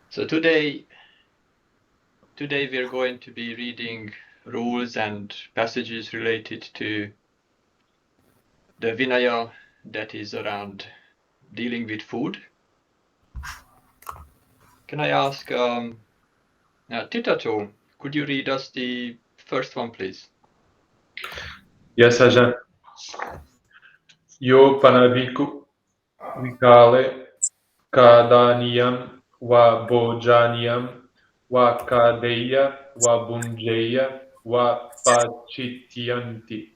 So today we're going to be reading rules and passages related to the Vinaya that is around dealing with food. Can I ask, Titato, could you read us the first one, please? Yes, Ajahn. Yo panaviku vikale kadaniyam wa bojaniyam wa kadeya wa bunjeya wa pachityanti.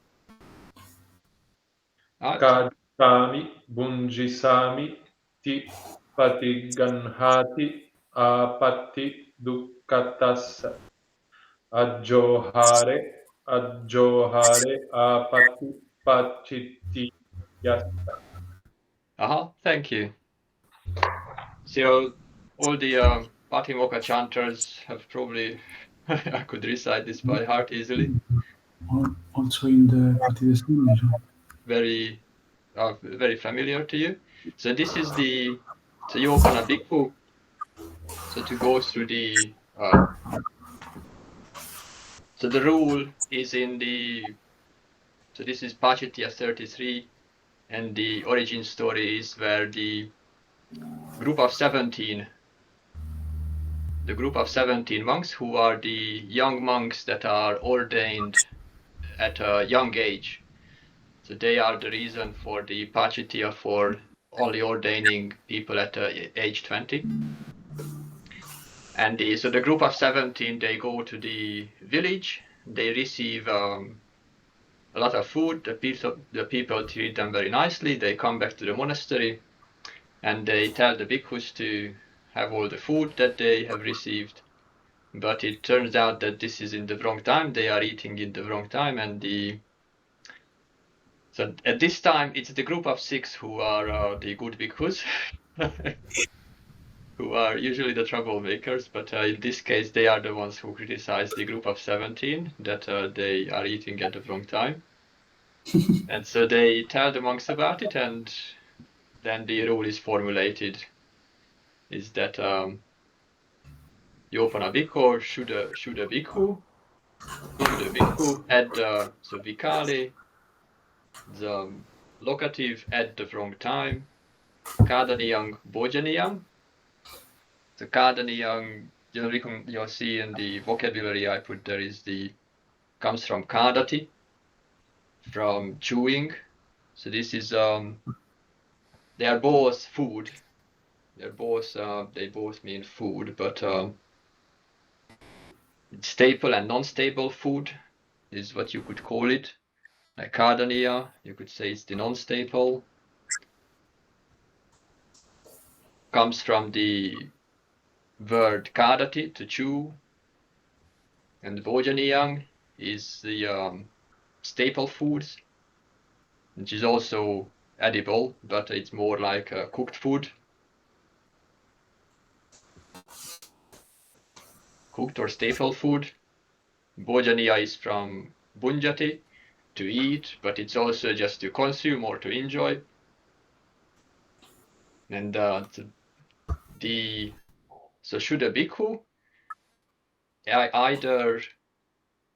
Kadami bunjisami ti patiganhati apatti dukkatassa. Adjohare apatti pachittiyassa. Thank you. So all the Patimokkha chanters have probably, I could recite this by heart easily. Also in the Patidesana. Very familiar to you. So this is the Yopana Bhikkhu. So to go through the so the rule is in the this is Pācittiya 33, and the origin story is where the group of 17 monks, who are the young monks that are ordained at a young age. So they are the reason for the Pācittiya, for only ordaining people at age 20. And so the group of 17, they go to the village, they receive a lot of food, the people treat them very nicely, they come back to the monastery, and they tell the bhikkhus to have all the food that they have received. But it turns out that this is in the wrong time, they are eating in the wrong time, and so at this time, it's the group of 6 who are the good bhikkhus, who are usually the troublemakers, but in this case, they are the ones who criticize the group of 17 that they are eating at the wrong time. And so they tell the monks about it, and then the rule is formulated, is that Yopana Bhikkhu, Shuddha Bhikkhu, add so Vikale, the locative at the wrong time, Kadaniyang Bojaniyam. The Kadaniyang, you'll see in the vocabulary I put there comes from Kadati, from chewing. So this is they are both food. They both mean food, but staple and non-stable food is what you could call it. Like Kadaniya, you could say it's the non-staple. Comes from the word kadati, to chew, and Bojaniyang is the staple foods, which is also edible, but it's more like cooked food. Cooked or staple food. Bojaniya is from bunjati, to eat, but it's also just to consume or to enjoy. And so Shuddha Bhikkhu, either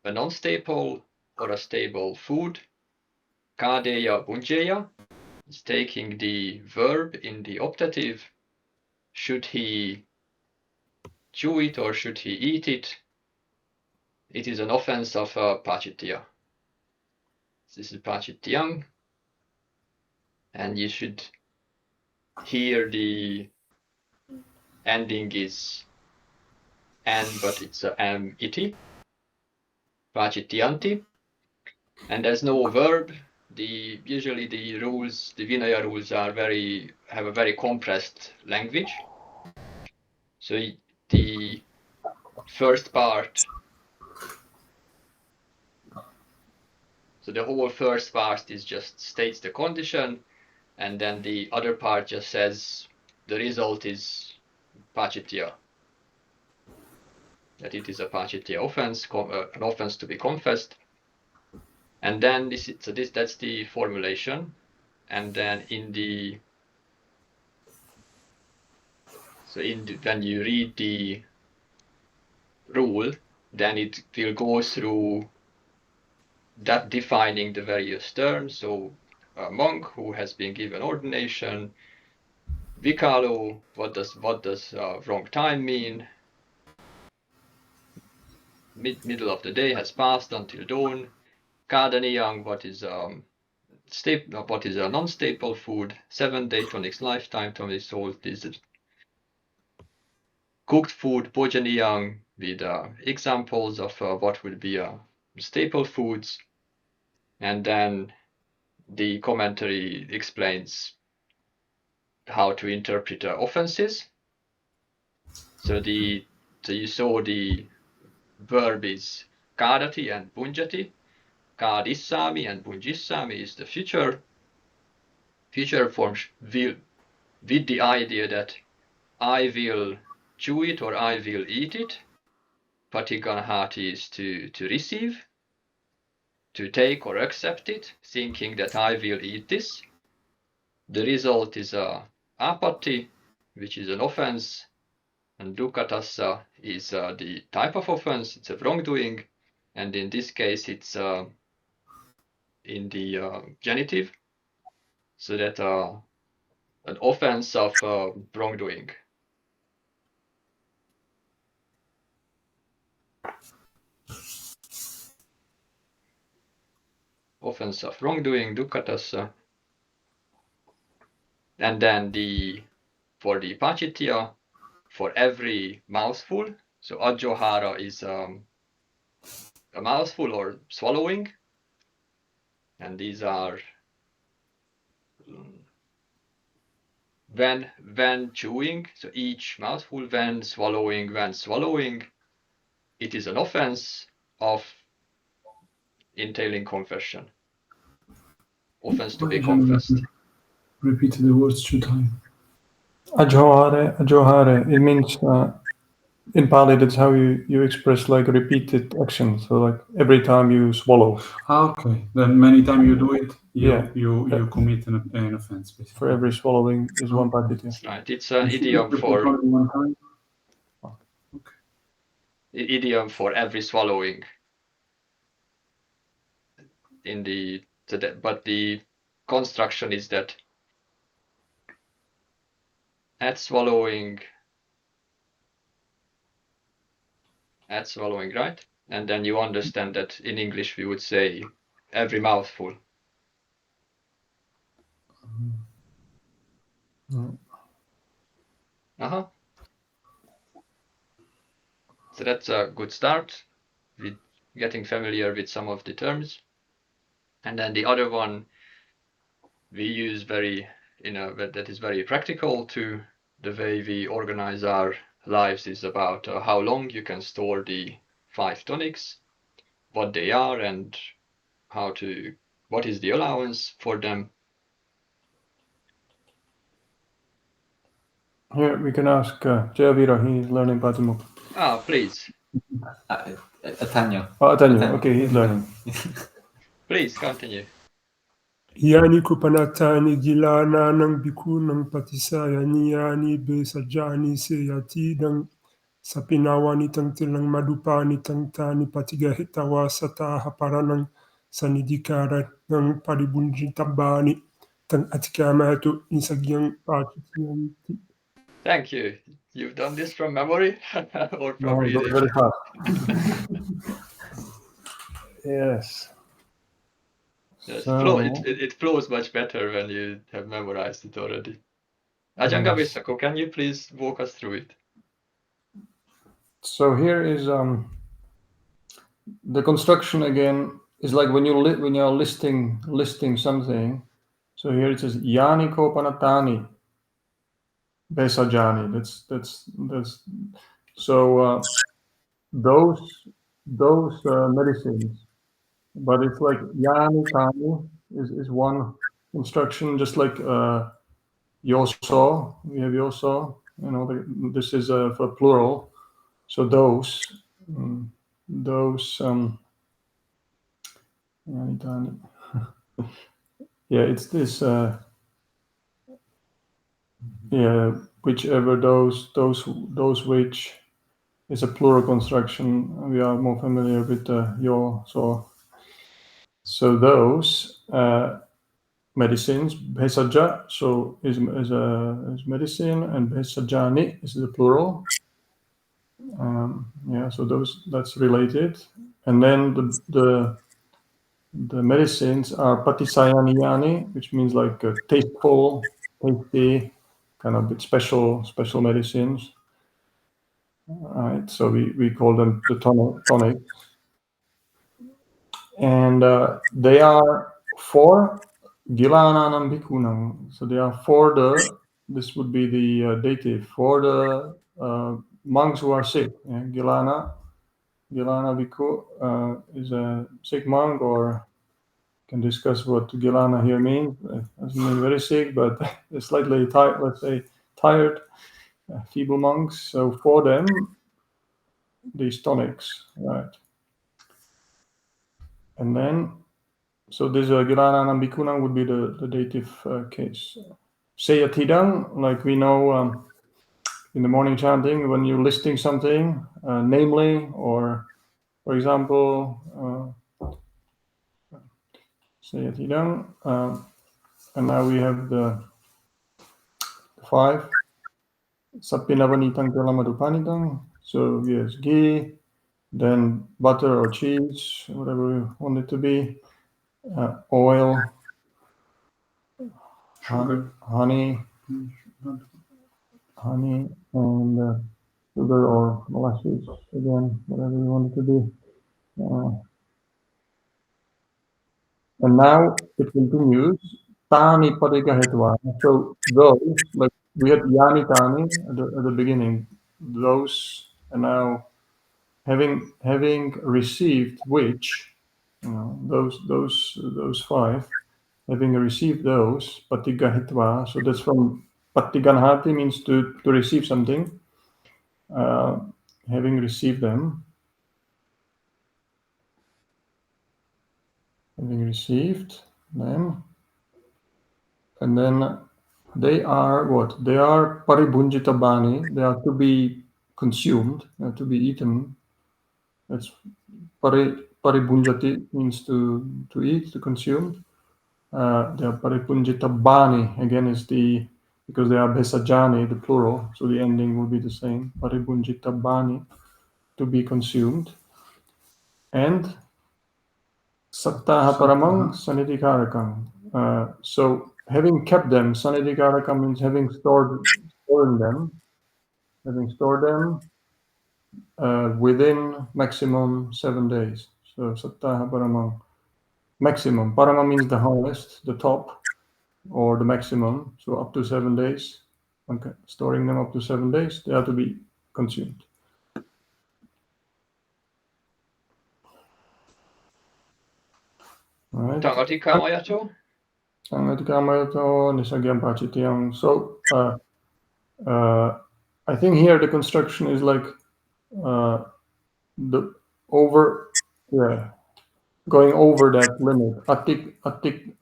a non-staple or a stable food. Kadeya bunjeya is taking the verb in the optative. Should he chew it or should he eat it? It is an offense of Pācittiya. This is Pācittiyang, and you should hear the ending is an, but it's iti, Pācittiyanti, and there's no verb. Usually the rules, the Vinaya rules, have a very compressed language. So the first part, so the whole first part is just states the condition, and then the other part just says the result is Pācittiya, that it is a Pācittiya offense, an offense to be confessed. And then that's the formulation. And then So when you read the rule, then it will go through that defining the various terms. So a monk who has been given ordination, Vikalo, what does wrong time mean? Middle of the day has passed until dawn. Kadaniyang, what is a non-staple food? 7-day tonics, lifetime tonics, salt is cooked food. Bojaniyang, with examples of what would be staple foods, and then the commentary explains how to interpret offenses. So you saw the verb is kadati and bunjati. Kadissami and bunjissami is the future form with the idea that I will chew it or I will eat it. Patiganahati is to receive, to take or accept it, thinking that I will eat this. The result is apatti, which is an offense, and dukkatassa is the type of offense. It's a wrongdoing, and in this case it's in the genitive, so that an offense of wrongdoing. Offense of wrongdoing, dukkatassa. And then for the pachitya, for every mouthful, so ajohara is a mouthful or swallowing, and these are when chewing, so each mouthful, when swallowing, it is an offense of entailing confession. Offense to be confessed. Repeat the words 2 times. Ajohare. It means in Pāli that's how you express like repeated action. So like every time you swallow. Okay. Then many times you do it, Yeah. you commit an offense. Basically. For every swallowing is one patitya. That's right. It's an idiom for only one time. idiom for every swallowing. But the construction is that at swallowing, right? And then you understand that in English we would say every mouthful. So that's a good start with getting familiar with some of the terms. And then the other one we use that is very practical to the way we organize our lives is about how long you can store the 5 tonics, what they are, and what is the allowance for them. Here we can ask Jayavira, he's learning Patimukha. Please. Atanyo. Atanyo, okay, he's learning. Please continue. Yani kupanatani gilana nang biku nang patisaya niyani be sajani seyati nang sapinawani tang tilang madupani tang tani patiga hitawa sata haparanang sanidikara nang paribunji tabani tang atikamatu insagyang pachitiyanti. Thank you. You've done this from memory or from No, reading? very fast. Yes. So, it flows much better when you have memorized it already. Ajanga Visako, can you please walk us through it? So here is the construction again is like when you're listing something. So here it says yani kopanatani besajani. That's so those medicines, but it's like yani kani is one instruction, just like yoso. We have yoso. This is for plural. So those. Yeah, it's this. whichever those which is a plural construction. We are more familiar with the yo. So those medicines, bhesaja, so is medicine, and bhesajani is the plural. Yeah, so that's related. And then the medicines are patisayaniyani, which means like tasteful, tasty, kind of bit special medicines. Right, so we call them the tonics. And they are for gilananam bhikkhunan. So they are for this would be the dative, for the monks who are sick. Yeah? Gilana bhikkhu is a sick monk, or can discuss what Gilana here means. It doesn't mean very sick, but slightly tired, let's say tired, feeble monks. So for them, these tonics, right? And then, so this Gilananam Bhikkhunan would be the dative case. Seyatidang, like we know in the morning chanting, when you're listing something, namely, or for example, Seyatidang, and now we have the 5. Sapinavanitang Kalamadupanitam. So yes, ghee, then butter or cheese, whatever you want it to be, oil, Sugar. honey, and sugar or molasses, again, whatever you want it to be. And now it continues. Tani padigahetva. So those, like we had yani tani at the beginning, those, and now having received which, those 5, having received those, patigahitva, so that's from patiganhati, means to receive something, having received them, them, and then they are what? They are paribhunjitabani, they are to be consumed, to be eaten. That's paribhunjati, means to eat, to consume. They are paribhunjitabani, again is because they are bhesajani, the plural, so the ending will be the same. Paribhunjitabani, to be consumed. And sattaha paramang sanidikarakam. So having kept them, sanidikarakam means having stored them within maximum 7 days. So sattaha paramang, maximum. Parama means the highest, the top, or the maximum. So up to 7 days. Okay, storing them up to 7 days, they are to be consumed. Right. Tangatikamayato? So I think here the construction is like going over that limit.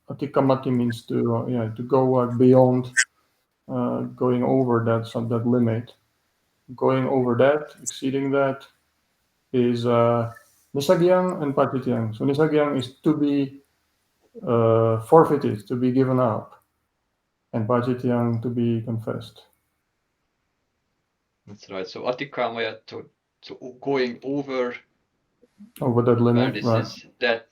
Atikamati means to go beyond, going over that limit. Going over that, exceeding that, is nisagyang and pachityang. So nisagyang is to be forfeited, to be given up, and pachityang to be confessed. That's right. So atikamayato, so going over that limit, where this right? is that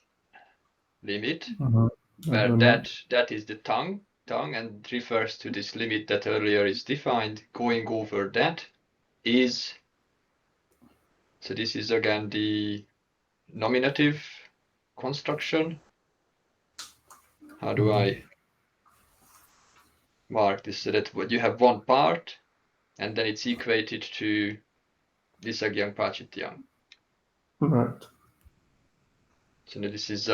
limit, That where limit. that is the tongue, and refers to this limit that earlier is defined. Going over that is, so this is again the nominative construction. How do I mark this? So that what you have one part, and then it's equated to nisagyang pachityang. Right. So this is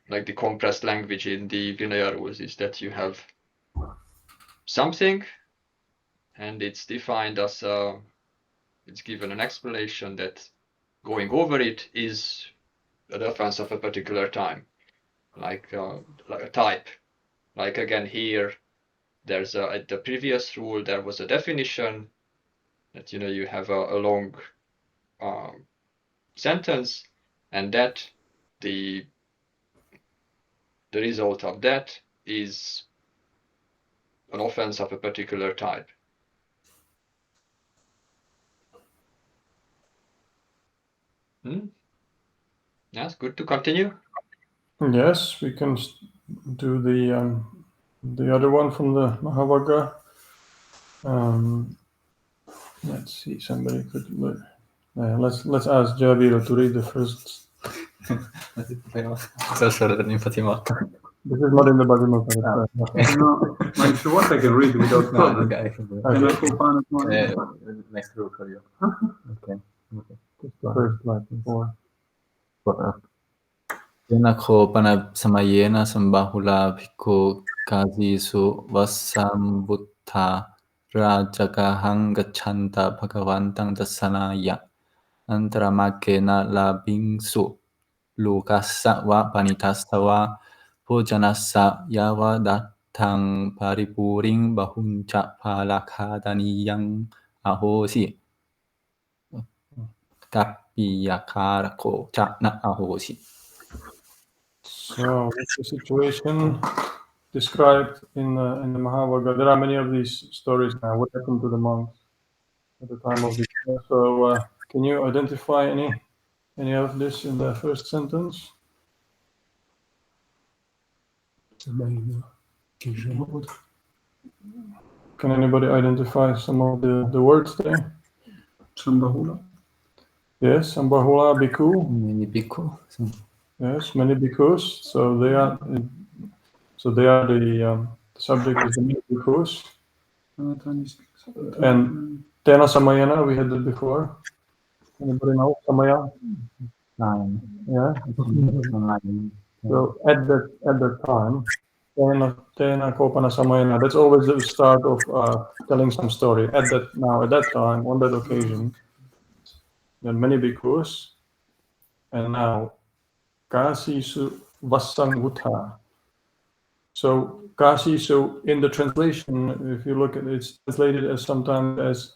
like the compressed language in the Vinaya rules, is that you have something, and it's defined as it's given an explanation that going over it is a reference of a particular time, like a type. Like again here, there's at the previous rule there was a definition that you have a long sentence, and that the result of that is an offense of a particular type. Yes, good to continue. Yes, we can do the other one from the Mahavagga. Let's see, somebody could. Let's ask Javira to read the first. This is not in the Bhagavad Gita. No, like, if you want, I can read without problem. I can do it. Can I co-pilot one? Next rule for you. Okay. Just the first line before. Tenakho panabsamayena sambahula bhikkhu kajisu vasambuddha rajakahang gacchanta bhagavantang dasanaya antaramakena labingsu lukassa va panitassa va bhojanassa yavadattang paripuring bahunca phalakhadaniyang ahosi kappiyakarako ca na ahosi. So that's the situation described in the Mahavagga. There are many of these stories now. What happened to the monks at the time of the So can you identify any of this in the first sentence? Can anybody identify some of the words there? Sambahula. Yes, Sambahula Bhikkhu. Many bhikkhu. Yes, many bhikkhus. So they are the subject is the many bhikkhus. And Tena Samayana, we had that before. Anybody know Samaya? 9. Yeah. 9. So at that time, Tena Kopana Samayana. That's always the start of telling some story. At that time, on that occasion, there are many bhikkhus, and now Kasisu Vassangutha. So Kasisu, in the translation, if you look at it, it's translated as sometimes as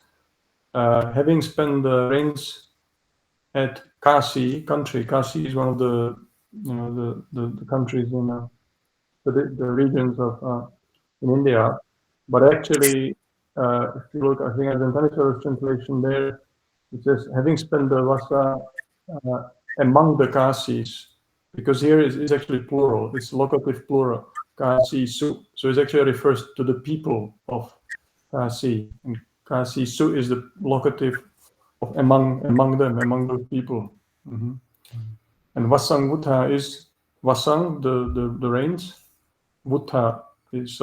having spent the rains at Kasi country. Kasi is one of the the countries in the regions of in India. But actually, if you look, I think at the Taniksvara's translation there, it says having spent the Vasa among the Kasis, because here is actually plural. It's locative plural. Kasisu. So it actually refers to the people of Kasi. And Kasisu is the locative of among them, among those people. Mm-hmm. And Vasang Vutha is Vasang, the rains. Vutha is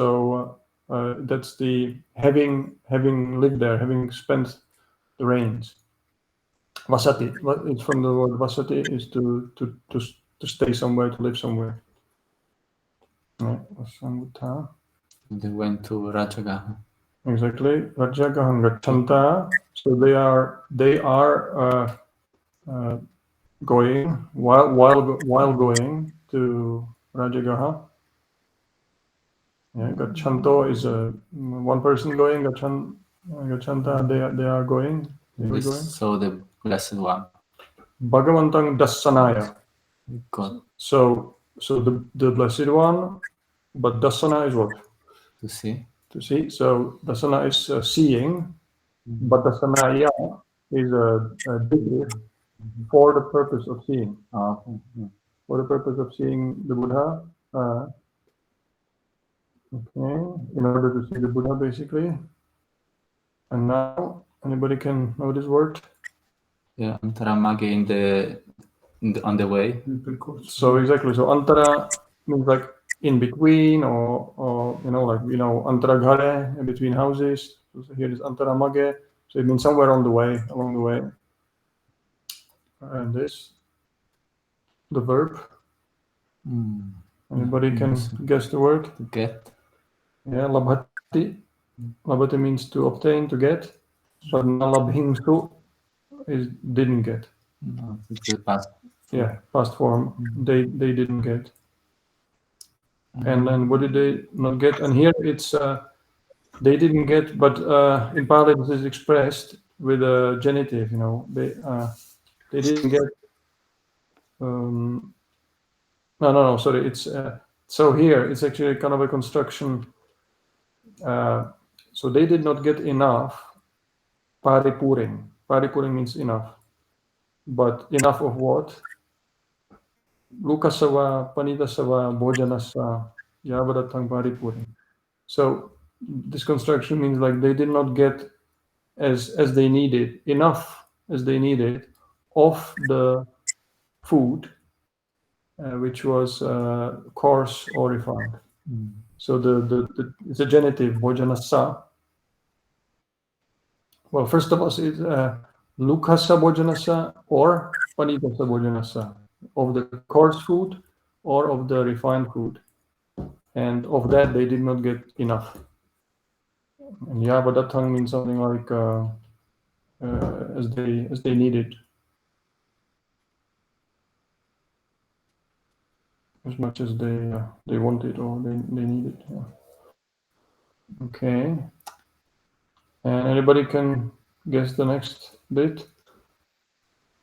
that's the having lived there, having spent the rains. Vasati. It's from the word vasati, is to stay somewhere, to live somewhere. Vasang Vutha. They went to Rajagaha. Exactly. Rajagaham Gacchanta. So they are going while going to Rajagaha. Yeah, Gacchanto is one person going. Gacchanta, they are going. We saw the blessed one. Bhagavantang Dasanaya. God. So the blessed one, but Dasana is what? To see. To see. So Dasana is seeing, but Dasanaya is a degree for the purpose of seeing. For the purpose of seeing the Buddha. Okay, in order to see the Buddha, basically. And now, anybody can know this word? Yeah, Antaramage on the way. So exactly. So Antara means like in between, or Antara Ghare, in between houses. So here is Antaramage. So it means somewhere along the way. And this, the verb. Anybody can guess the word? To get. Yeah, labhati. Labhati means to obtain, to get. But nalabhingsu is didn't get. No, it's the past. Yeah, past form. They didn't get. And then what did they not get? And here it's they didn't get, but in Pāli this is expressed with a genitive, you know, they didn't get, no, sorry, it's, so here it's actually kind of a construction, so they did not get enough paripuring. Paripuring means enough, but enough of what? Lukasava, Panitasava, Bhojanasa, Yavadatang Paripuring. So this construction means like they did not get as they needed, enough as they needed of the food, which was coarse or refined. So the it's a genitive, Bhojanasa. Well, first of all, it's Lukasa Bhojanasa or Panitasa Bhojanasa, of the coarse food or of the refined food. And of that, they did not get enough. And Yavadatang means something like as they needed, as much as they wanted or they needed. Yeah. Okay. And anybody can guess the next bit?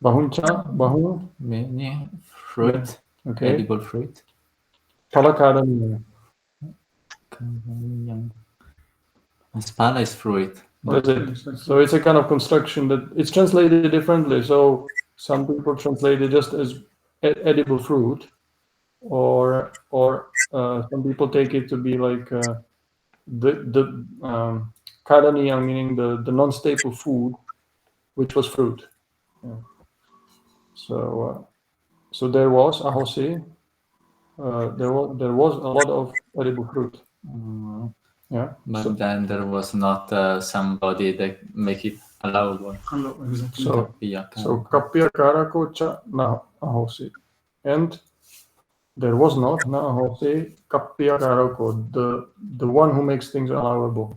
Bahuncha, bahun. Many fruit, Okay. edible fruit. Palakadaniya. Spala is fruit. That's it. So it's a kind of construction that it's translated differently. So some people translate it just as edible fruit, or some people take it to be like the kadaniya, meaning the non-staple food, which was fruit. Yeah. So there was ahosi. There was a lot of edible fruit. Yeah. But then there was not somebody that make it allowable. So kapya karako cha na ahosi, and there was not na ahosi kapya karako, the one who makes things allowable.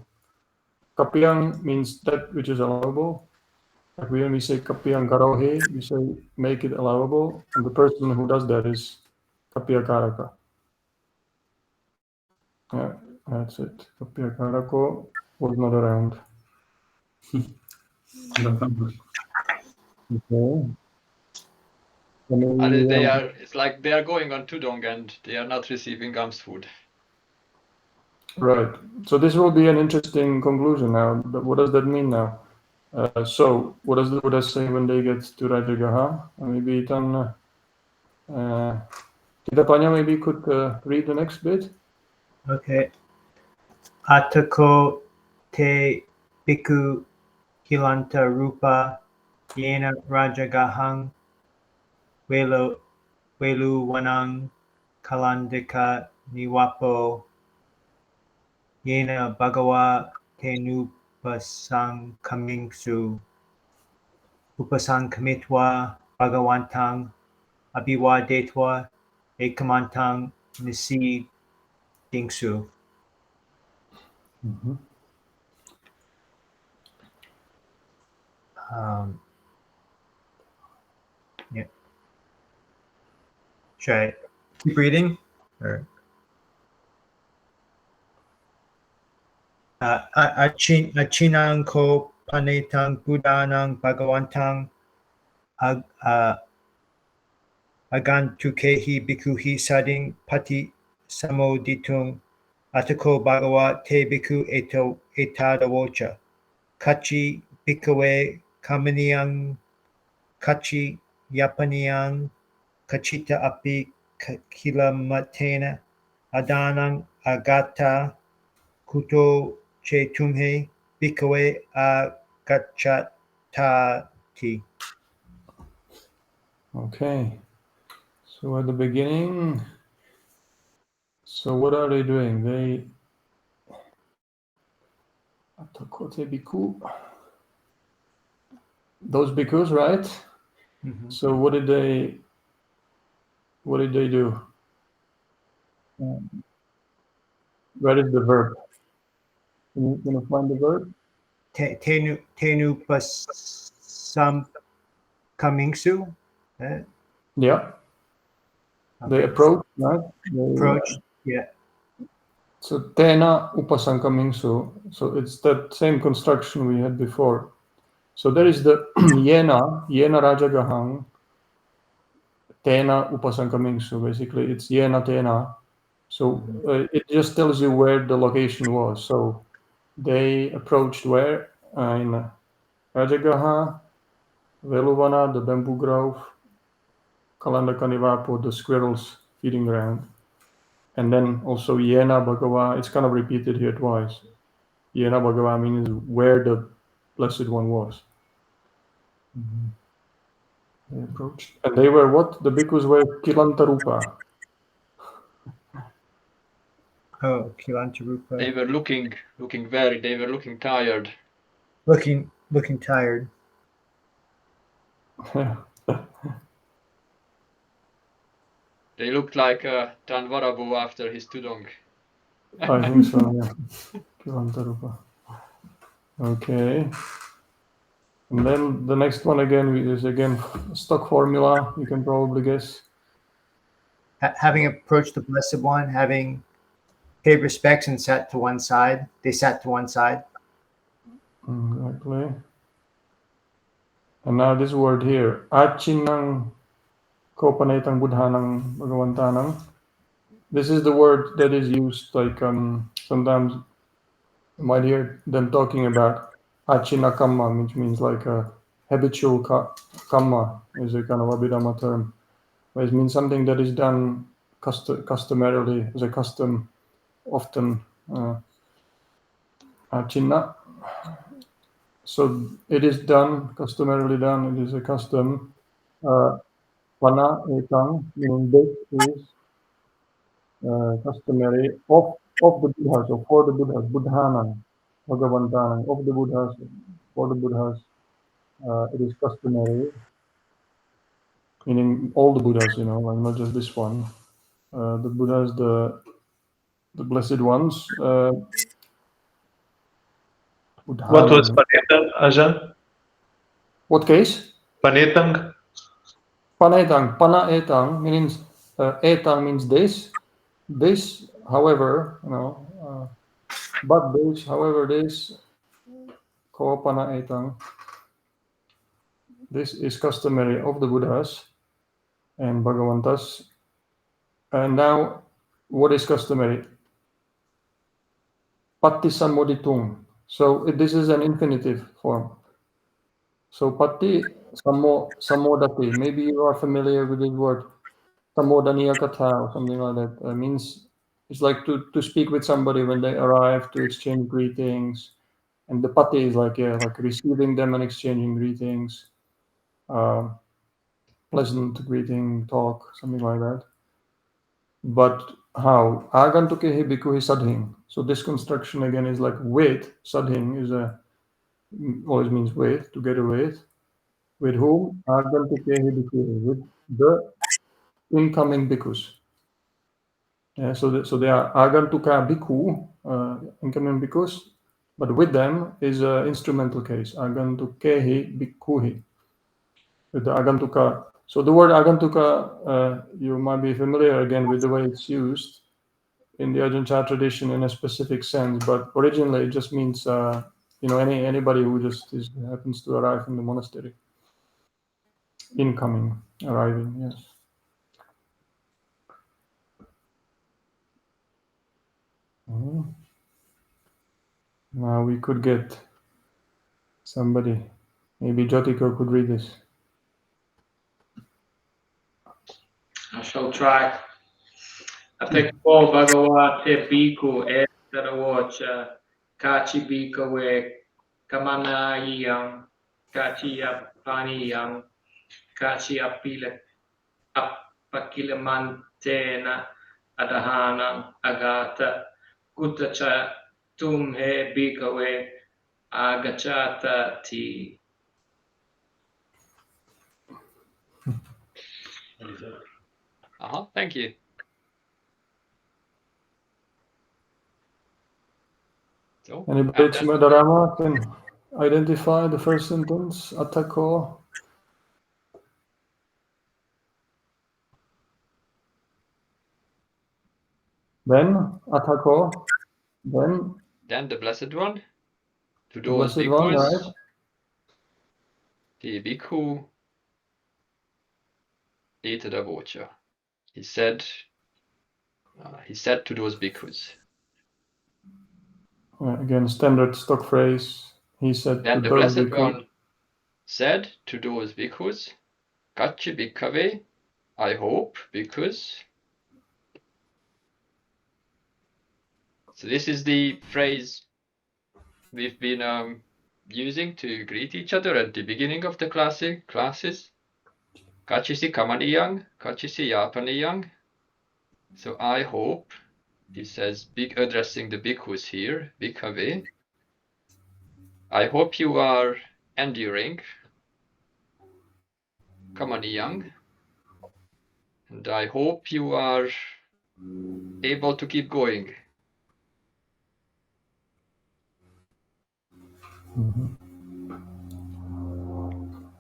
Kapyang means that which is allowable. Like when we say kapyang karohe, we say make it allowable, and the person who does that is kapya karaka. Yeah, that's it. Kapya karako was not around. Okay. And it's like they are going on Tudong and they are not receiving Gam's food. Right. So this will be an interesting conclusion now. What does that mean now? So what does the Buddha say when they get to Rajagaha? Maybe Kitapanya maybe could read the next bit. Okay. Atako te bhikkhu hilanta rupa yena rajagahang velu wanang kalandika niwapo yena bhagawa tenupasangkamingsu upasangkamitwa bhagawantang abhiwadetwa ekamantang nisi dingsu. Mm-hmm. Yeah. Should I keep reading? Or achinang ko panetang buddhanang bhagawantang agantukehi bhikkhuhi sading pati samoditung atako bhagawa te bhikkhu etadawocha kachi bhikkhave kamaniyang kachi yapaniyang kachita api kilamatena adanang agata kuto che tumhe bhikkhave agachatati. Okay. So at the beginning, so what are they doing? They Atakote bhikkhu. Those bhikkhus, right? Mm-hmm. So what did they do? Where is the verb? Can you find the verb? Tenu pasam kamingsu. Yeah. Okay. They approach, right? Approach. Yeah. So tena upasankamingsu. So it's that same construction we had before. So there is the yena rajagahang, tena upasankamingsu. Basically, it's yena tena. So it just tells you where the location was. So they approached where? In Rajagaha, Veluvana, the bamboo grove, Kalandakanivapo, the squirrels feeding ground. And then also Yena Bhagava, it's kind of repeated here twice. Yena Bhagava means where the Blessed One was. They approached. And they were what? The bhikkhus were Kilantarupa. Oh, Kilantarupa. They were looking tired. Looking tired. They looked like Tanvarabu after his tudong. I think so, yeah. Kilantarupa. Okay. And then the next one again is again stock formula, you can probably guess. Having approached the Blessed One, having paid respects and sat to one side. They sat to one side. Exactly. And now this word here, achinang kopanetang buddhanang bhagavantanang. This is the word that is used like sometimes you might hear them talking about achina kamma, which means like a habitual kamma is a kind of Abhidhamma term. But it means something that is done customarily as a custom, often achina. So it is done, customarily done, it is a custom. Pana ekang, meaning this is customary of the Buddhas, or for the Buddhas, Buddhanam, Bhagavantanam, of the Buddhas, for the Buddhas, it is customary, meaning all the Buddhas, like not just this one. The Buddhas, the blessed ones. What was Buddhanam. Panetang, Ajahn? What case? Panetang? Panetang. Pana etang means etang means this. This, however, but this, however, this ko pana etang. This is customary of the Buddhas and Bhagavantas. And now, what is customary? Patti sammoditung. So this is an infinitive form. So patti sammodati. Maybe you are familiar with this word. Sammodaniya katha or something like that. Means it's like to speak with somebody when they arrive, to exchange greetings. And the patti is like receiving them and exchanging greetings. Pleasant greeting, talk, something like that. But how? Agantukehi bhikkuhi sadhing. So this construction again is like with. Sadhing is always means with, together with. With whom? Agantukehi bhikkuhi. With the incoming bhikkhus. Yeah, so they are agantuka bhikkhu, incoming bhikkhus, but with them is an instrumental case. Agantukehi bhikkhuhi. With the agantuka. So the word agantuka, you might be familiar again with the way it's used in the Ajahn Chah tradition in a specific sense, but originally it just means anybody who just happens to arrive in the monastery. Incoming, arriving, yes. Now we could get somebody. Maybe Jyotika could read this. I shall try. Atekpo Bhagawa Te Bhikkhu Etarawacha Kachi Bhikkhave Kamanayam Kachiya Paniyam Kachiya Pakilamantena Adahana Agata Kutacha Tumhe Bhikkhave Agachata Ti. Thank you. So, Anybody Chimadharama can identify the first sentence? Atako. Then Atako. Then Then the Blessed One, to The those Blessed One, bhikkhus, right? the bhikkhu Etada Vocha. He said to those bhikkhus. Again, standard stock phrase. He said Then to the those Blessed bhikkhus. One said to those bhikkhus, Kachi bhikkhave, I hope, because. So this is the phrase we've been using to greet each other at the beginning of the classes. Kachisi kamaniyang, kachisi yapaniyang. So I hope, he says, addressing the bhikkhus here, bhikkhave. I hope you are enduring, kamaniyang, and I hope you are able to keep going.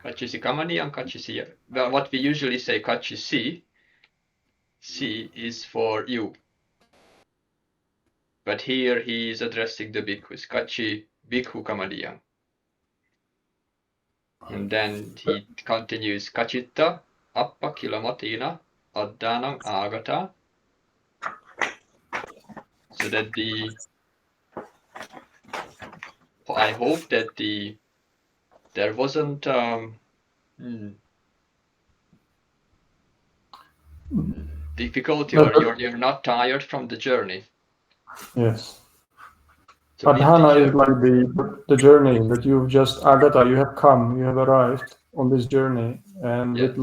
Kachisi kamaniyang, kachisi. Well, what we usually say, kachisi, si is for you. But here he is addressing the bhikkhus, kachi bhikkhu kamaniyang. And then he continues, kachitta appa kilamatina addanam agata. So that I hope that there wasn't difficulty, or you're not tired from the journey. Yes. So Adhana is like the journey that you've just agata, you have come, you have arrived on this journey, and yes. with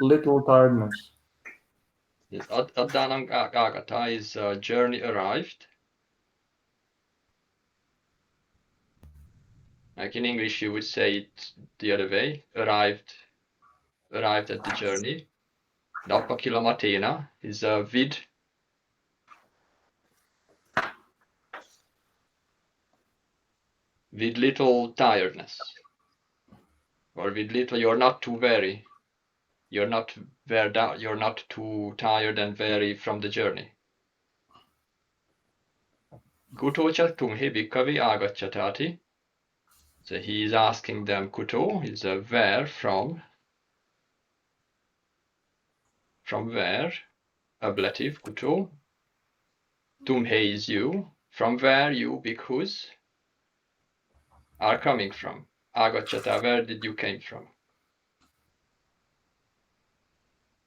little tiredness. Yes, addanam agata is journey arrived. Like in English, you would say it the other way, arrived at the journey. Nappa kilomatena is with little tiredness, or with little, you're not too weary, you're not too tired and weary from the journey. Kutocha tumhe bhikkhave agachatati. So he is asking them, kuto is where, from where, ablative, kuto. Tumhe is you, from where you bhikkhus are coming from. Agachata, where did you came from?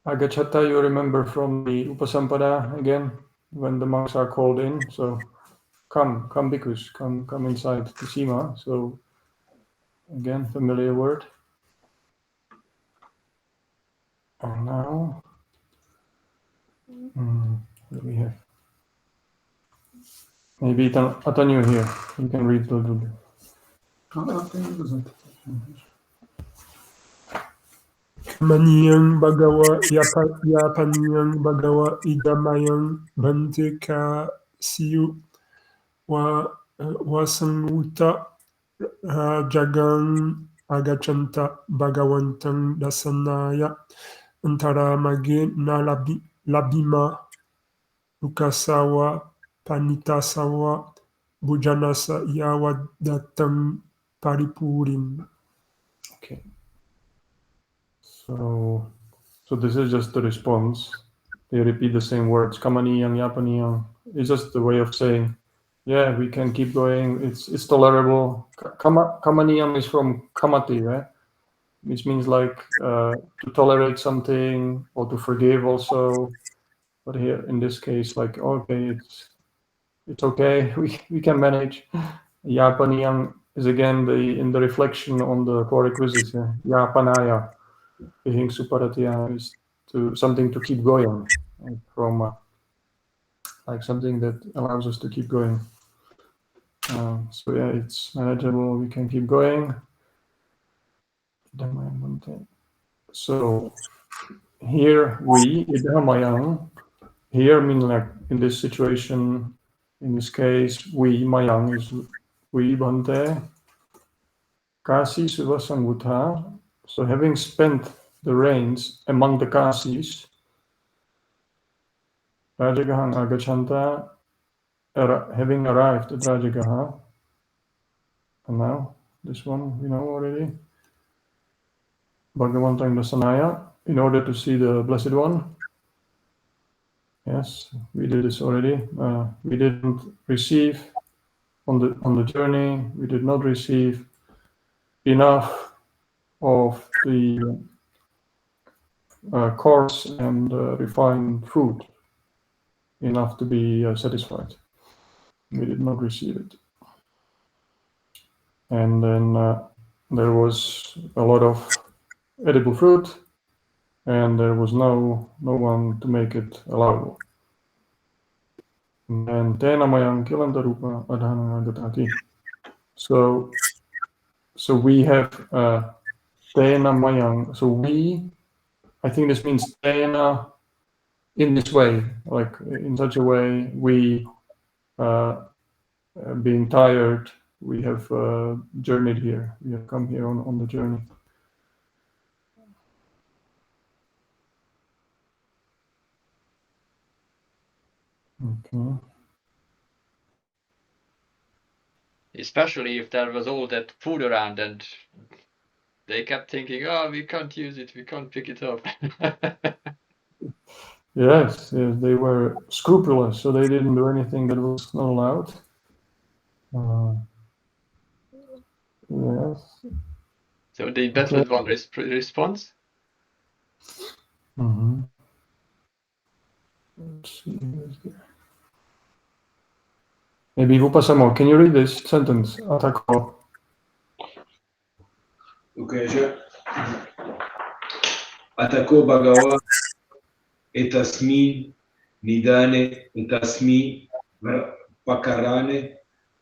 Agachata, you remember from the Upasampada again, when the monks are called in. So come bhikkhus, come inside the Sima. So again, familiar word. And now, what do we have? Maybe Atanyu here. You can read a little bit. Maniyang bagawa yapaniyang bagawa idamayang bhante ka siyu wasanguta jagang agachanta bhagawantang dasanaya antaramage na labima lukasawa panitasawa bujanasa yawadatang paripurim. Okay. So this is just the response. They repeat the same words. Kamaniyang, yapaniyang. It's just the way of saying, yeah, we can keep going. It's tolerable. Kamaniyam is from kamati, right? Which means like to tolerate something or to forgive also. But here in this case, like okay, it's okay. We can manage. Yapaniyam is again in the reflection on the core requisites. Yeah? Yapanaya. Being suparatya is something to keep going, from like something that allows us to keep going. So yeah, it's manageable. We can keep going. So here we idhamayang. Here mean like in this situation, in this case, we mayang is we bhante. Kasi suvasangutha. So having spent the rains among the Kasis, Rajagahang agachanta, having arrived at Rajagaha. And now, this one we know already. Bhagavantang Dasanaya, in order to see the Blessed One. Yes, we did this already. We didn't receive on the journey. We did not receive enough of the coarse and refined food, enough to be satisfied. We did not receive it. And then there was a lot of edible fruit, and there was no one to make it allowable. And tenamayang kilantarupa adhanagatati. So we have tenamayang. So we, I think this means tena in this way, like in such a way, we being tired, we have journeyed here. We have come here on the journey. Okay. Especially if there was all that food around and they kept thinking, oh, we can't use it, we can't pick it up. Yes, they were scrupulous, so they didn't do anything that was not allowed. Yes. So the Blessed One responds? Mm-hmm. Let's see, who's there? Maybe Vupasamo, can you read this sentence? Atako. Okay, sure. Atako Bhagawa etasmi nidane etasmi pakarane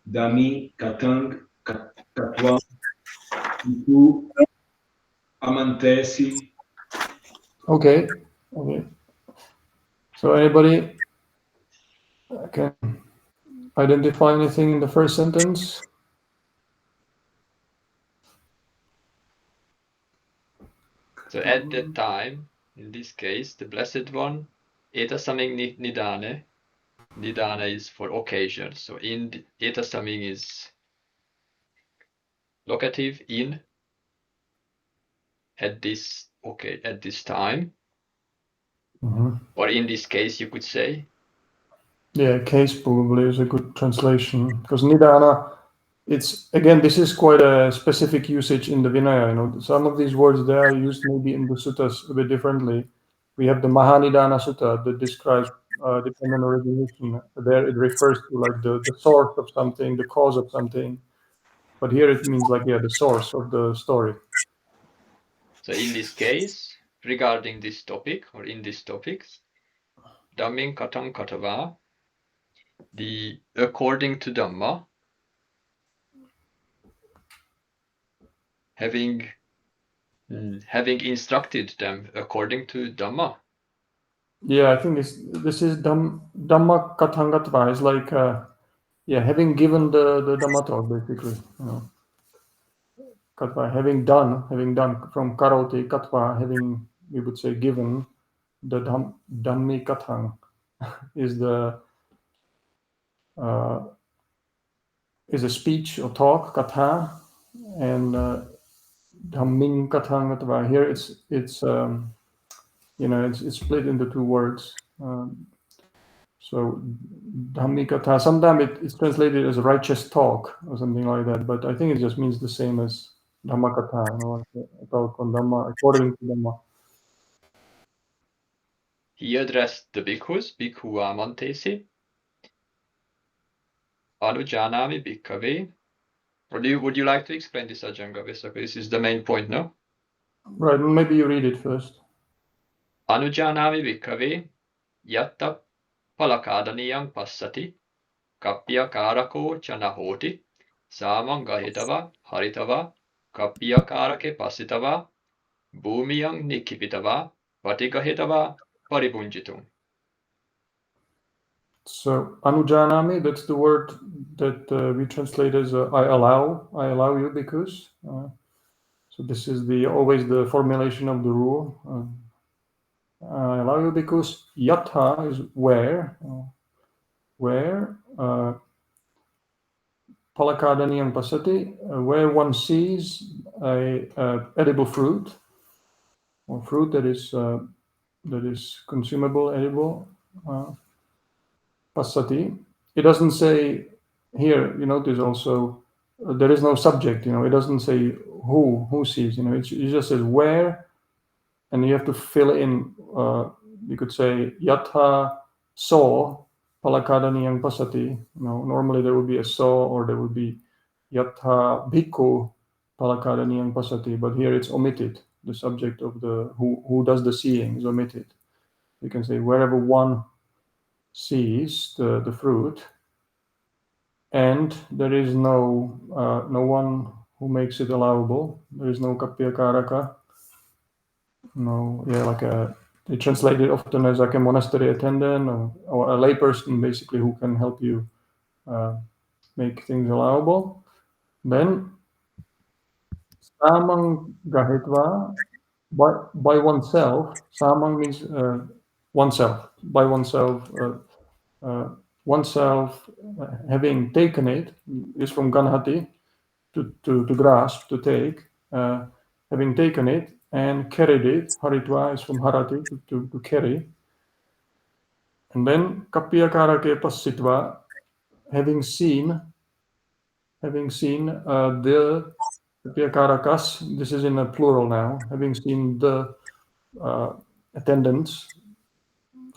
dami katang katwa iku amantesi. Okay. So anybody can identify anything in the first sentence? So at that time, in this case, the Blessed One, etasaming nidane. Nidana is for occasion. So in etasaming is locative in at this time. Mm-hmm. Or in this case, you could say. Yeah, case probably is a good translation, because nidana, it's again, this is quite a specific usage in the Vinaya. You know, some of these words they are used maybe in the suttas a bit differently. We have the Mahanidana Sutta that describes dependent origination. There it refers to like the source of something, the cause of something. But here it means like, yeah, the source of the story. So in this case, regarding this topic, or in this topic, Dhamming Katang Katava, the according to Dhamma, having instructed them according to Dhamma. Yeah, I think this is Dhamma Kathangatva. It's like having given the Dhamma talk, basically. You know. Katva, having done from karoti katva, having, we would say, given the dhammi kathang is a speech or talk katha, and dhammin kathang katva. Here it's split into two words. So dhammi katha. Sometimes it's translated as righteous talk or something like that, but I think it just means the same as Dhamma katha, a talk on Dhamma according to Dhamma. He addressed the bhikkhus, bhikkhu amantesi, anujanami bhikkhave. Or would you like to explain this, Ajanga? This is the main point, no? Right, maybe you read it first. Anujanami bhikkhave, yatta palakadaniyang passati, kappya karako chanahoti, samangahitava, haritava, kappya karake passitava, bhumiyang nikipitava, patigahitava, paribunjitum. So anujanami, that's the word that we translate as I allow you, bhikkhus. So this is always the formulation of the rule. I allow you bhikkhus. Yatha is where Palakādaniyang pasati, where one sees a edible fruit, or fruit that is consumable, edible, pasati. It doesn't say here. You notice also there is no subject. It doesn't say who sees. It just says where, and you have to fill in. You could say yatha saw palakādaniyang pasati. Normally there would be a saw, or there would be yatha bhikkhu palakādaniyang pasati, but here it's omitted. The subject of the who does the seeing is omitted. You can say wherever one sees the fruit, and there is no one who makes it allowable. There is no kappyakaraka. No, they translate it often as like a monastery attendant or a layperson, basically, who can help you make things allowable. Then samang gahitva, by oneself. Samang means oneself. By oneself. Oneself having taken it is from ganhati, to grasp, to take. Having taken it and carried it, haritva is from harati, to carry. And then kappyakarake passitva, having seen the kappyakarakas, this is in a plural now, having seen the attendants.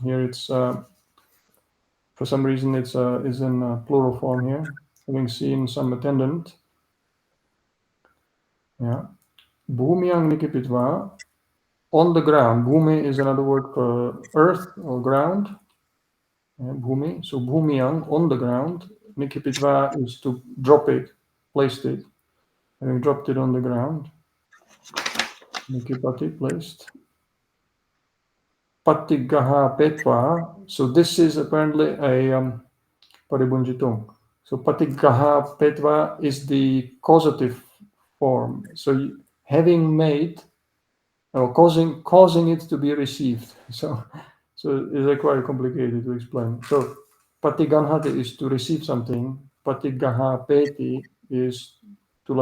Here it's for some reason it's in plural form here. Having seen some attendant. Yeah. Bhumiyang nikipitva, on the ground. Bhumi is another word for earth or ground. Bhumi. So bhumiyang, on the ground. Nikipitva is to drop it, placed it. Having dropped it on the ground. Nikipati, placed. Patigaha petva. So this is apparently a paribunjitung. So patigaha petva is the causative form. So having made, or causing it to be received. So it's quite complicated to explain. So patiganhati is to receive something. Patigaha peti is to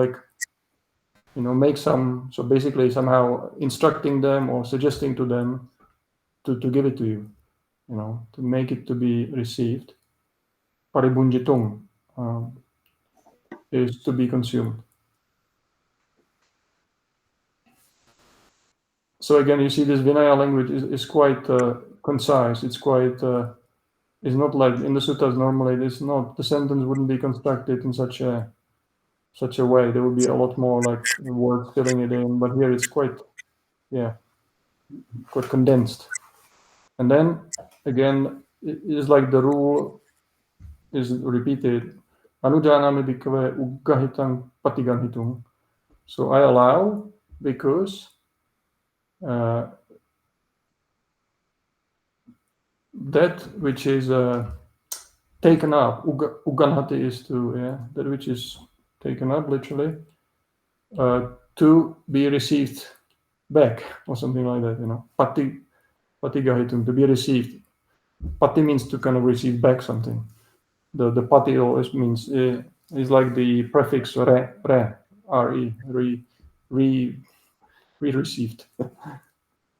make some. So basically somehow instructing them or suggesting to them to give it to you. To make it to be received. Paribunjitung is to be consumed. So again, you see this Vinaya language is quite concise. It's quite. It's not like in the suttas normally. It's not, the sentence wouldn't be constructed in such a way. There would be a lot more like words filling it in. But here it's quite condensed. And then again, it is like the rule is repeated. Anujanami bhikkhave uggahitang patiganhitung. So I allow because that which is taken up, uganhati is that which is taken up, literally, to be received back, or something like that, patigahitum, to be received. Pati means to kind of receive back something. The pati always means, is like the prefix re, received.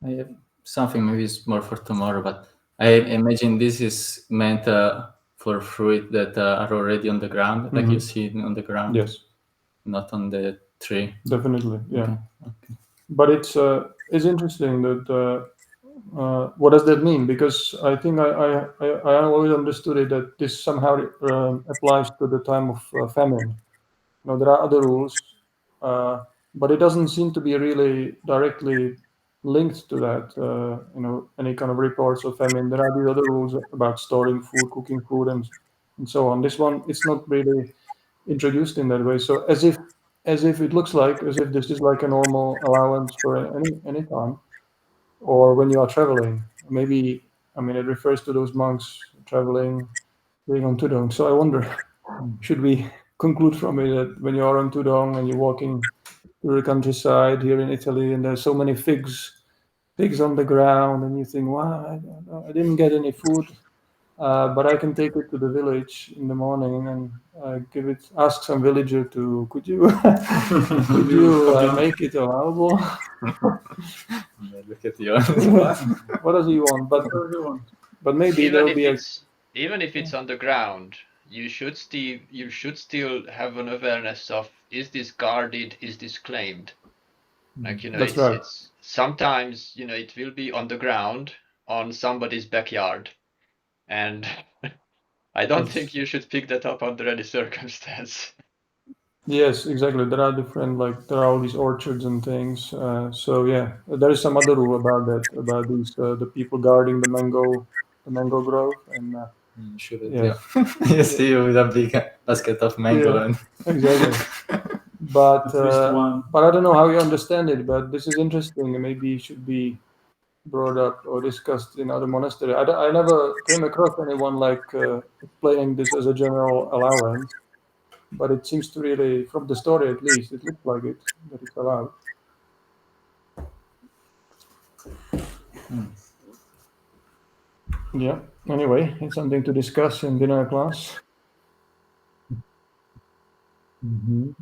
I have something, maybe it's more for tomorrow, but I imagine this is meant for fruit that are already on the ground, like you see on the ground. Yes. Not on the tree. Definitely, yeah. Okay. But it's interesting that what does that mean? Because I think I always understood it that this somehow applies to the time of famine. There are other rules, but it doesn't seem to be really directly linked to that. Any kind of reports of famine. There are these other rules about storing food, cooking food, and so on. This one, it's not really introduced in that way. So as if it looks like as if this is like a normal allowance for any time, or when you are traveling. Maybe it refers to those monks traveling, being on tudong. So I wonder, should we conclude from it that when you are on tudong and you're walking through the countryside here in Italy, and there's so many figs on the ground, and you think, wow, I didn't get any food But I can take it to the village in the morning and ask some villager to, could you make it allowable? Look at you. What does he want? But maybe there'll be even if it's on the ground, you should still have an awareness of, is this guarded, is this claimed? Like, That's right. it's sometimes, it will be on the ground on somebody's backyard, and I don't think you should pick that up under any circumstance. Yes, exactly. There are different, there are all these orchards and things. So yeah, there is some other rule about that, about these the people guarding the mango grove, and You see you with a big basket of mango. Yeah, And exactly. But At least one. but I don't know how you understand it. But this is interesting, and maybe it should be brought up or discussed in other monasteries. I never came across anyone explaining this as a general allowance, but it seems to really, from the story at least, it looks like it, that it's allowed. Yeah. Anyway, it's something to discuss in dinner class. And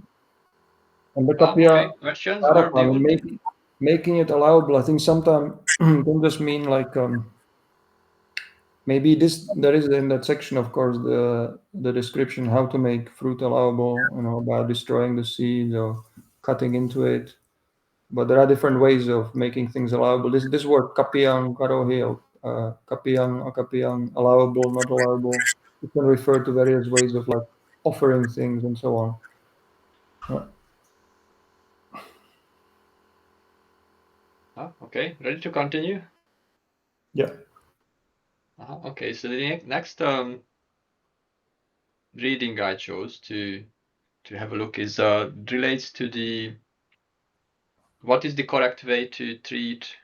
the kapya, Questions? Or do you want making it allowable, I think sometimes can just mean maybe there is in that section, of course, the description how to make fruit allowable, by destroying the seeds or cutting into it. But there are different ways of making things allowable. This word kapiyang karoheo, kapiyang, akapiyang, allowable, not allowable, it can refer to various ways of offering things and so on. Okay, ready to continue? Yeah. Okay, so the next reading I chose to have a look is relates to what is the correct way to treat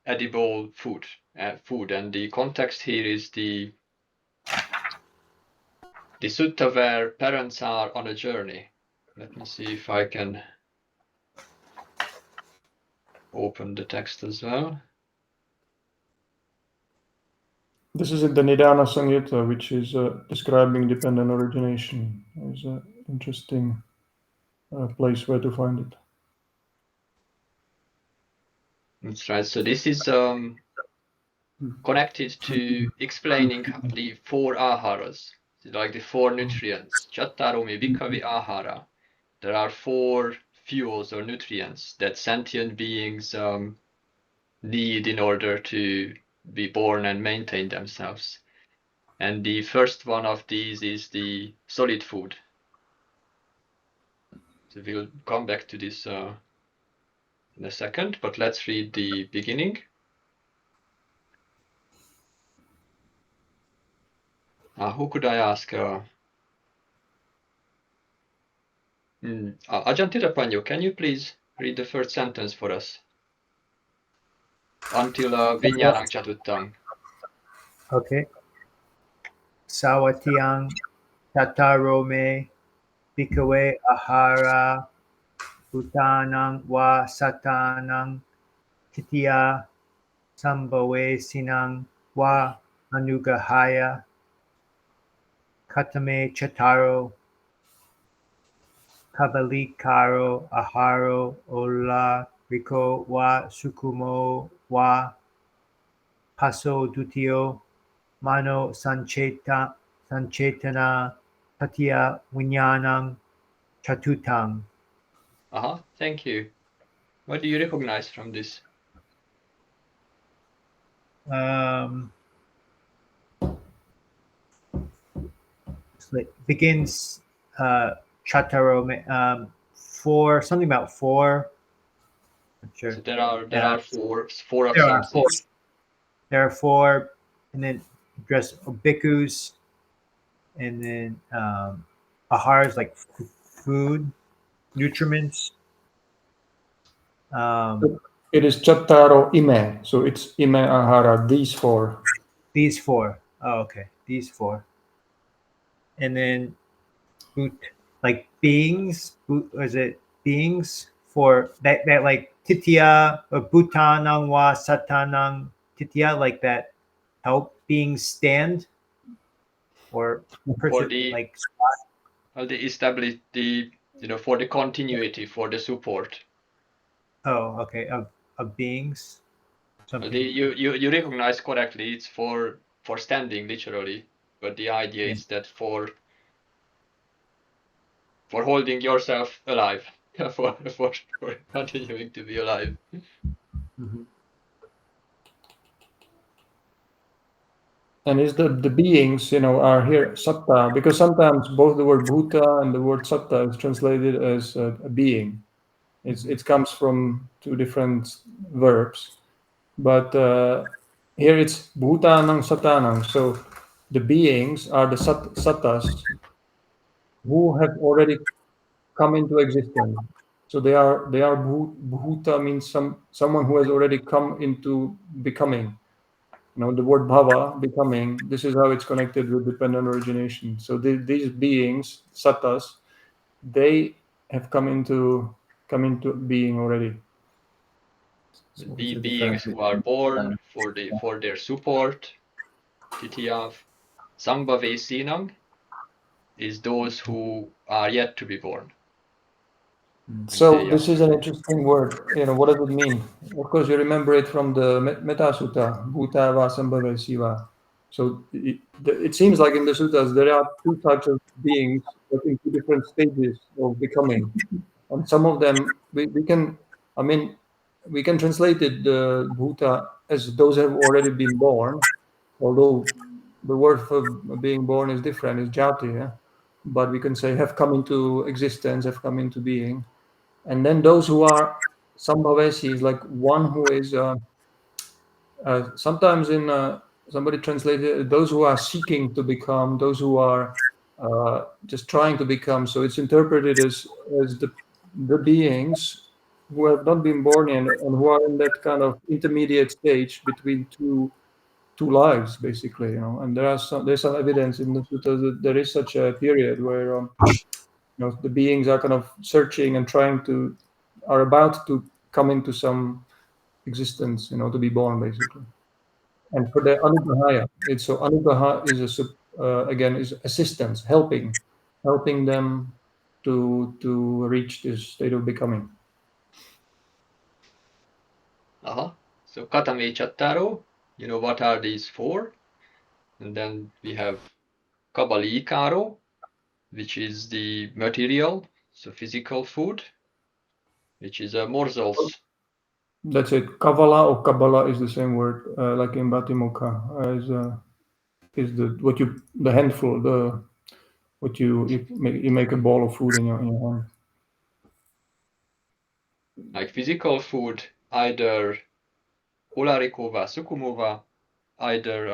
edible food, and the context here is the sutta where parents are on a journey. Let me see if I can open the text as well. This is in the Nidana Samyutta, which is describing dependent origination. It's an interesting place where to find it. That's right. So this is connected to explaining the 4 aharas, like the 4 nutrients. Chattaromi bhikkhave ahara. There are 4 fuels or nutrients that sentient beings need in order to be born and maintain themselves. And the first one of these is the solid food. So we'll come back to this in a second, but let's read the beginning. Who could I ask? Ajahn Tirapanyo, can you please read the first sentence for us? Until Vinyanang Chatuttam. Okay. Sawatiyang tatarome bhikkhave ahara bhutanang va satanang titiya sambhave sinang va anugahaya katame chataro kavalikaro aharo ola riko va sukumo va paso dutio mano sanchetana tatya vinyanam chatutang. Thank you. What do you recognize from this? It begins chataro 4, something about 4. I'm sure. So there are four of There something. There are 4, and then address bhikkhus, and then ahara is like food, nutriments. It is chattaro ime, so it's ime ahara, these 4. These 4. Oh, okay. These 4. And then like beings, is it beings for that like titya or bhutanang wa satanang titya, like that help beings stand? or For the like they establish the for the continuity, for the support. oh, okay, of beings. Something. You recognize correctly. It's for standing literally, but the idea is that for holding yourself alive, for continuing to be alive. And is the beings, are here satta, because sometimes both the word bhuta and the word satta is translated as a being. It comes from two different verbs, but here it's bhutanang sattanang. So the beings are the sattas who have already come into existence. So they are bhuta means someone who has already come into becoming. The word bhava, becoming, this is how it's connected with dependent origination. So these beings, sattas, they have come into being already. The beings who are born for their support, titiya, Sambhavesinam, is those who are yet to be born. So this is an interesting word. What does it mean? Of course, you remember it from the Metta Sutta, Bhuta va Sambhave Siva. So it seems like in the suttas there are two types of beings, but in two different stages of becoming. And some of them we can translate it, the Bhuta, as those who have already been born, although the word for being born is different, is jati, yeah? But we can say have come into existence, have come into being. And then those who are Sambhavesi is like one who is sometimes in somebody translated those who are seeking to become, those who are just trying to become. So it's interpreted as the beings who have not been born yet and who are in that kind of intermediate stage between two lives, basically. And there's some evidence in the sutta that there is such a period where the beings are kind of searching and are about to come into some existence, to be born, basically. And for the anugrahaya, so anugraha is again is assistance, helping them to reach this state of becoming. So katame chattaro, what are these for? And then we have kabalikaro, which is the material, so physical food, which is morsels. That's it. Kavala or Kabbalah is the same word, like in Batimukha, is the handful, what you make a ball of food in your hand. Like physical food, either ularikova, sukumova, either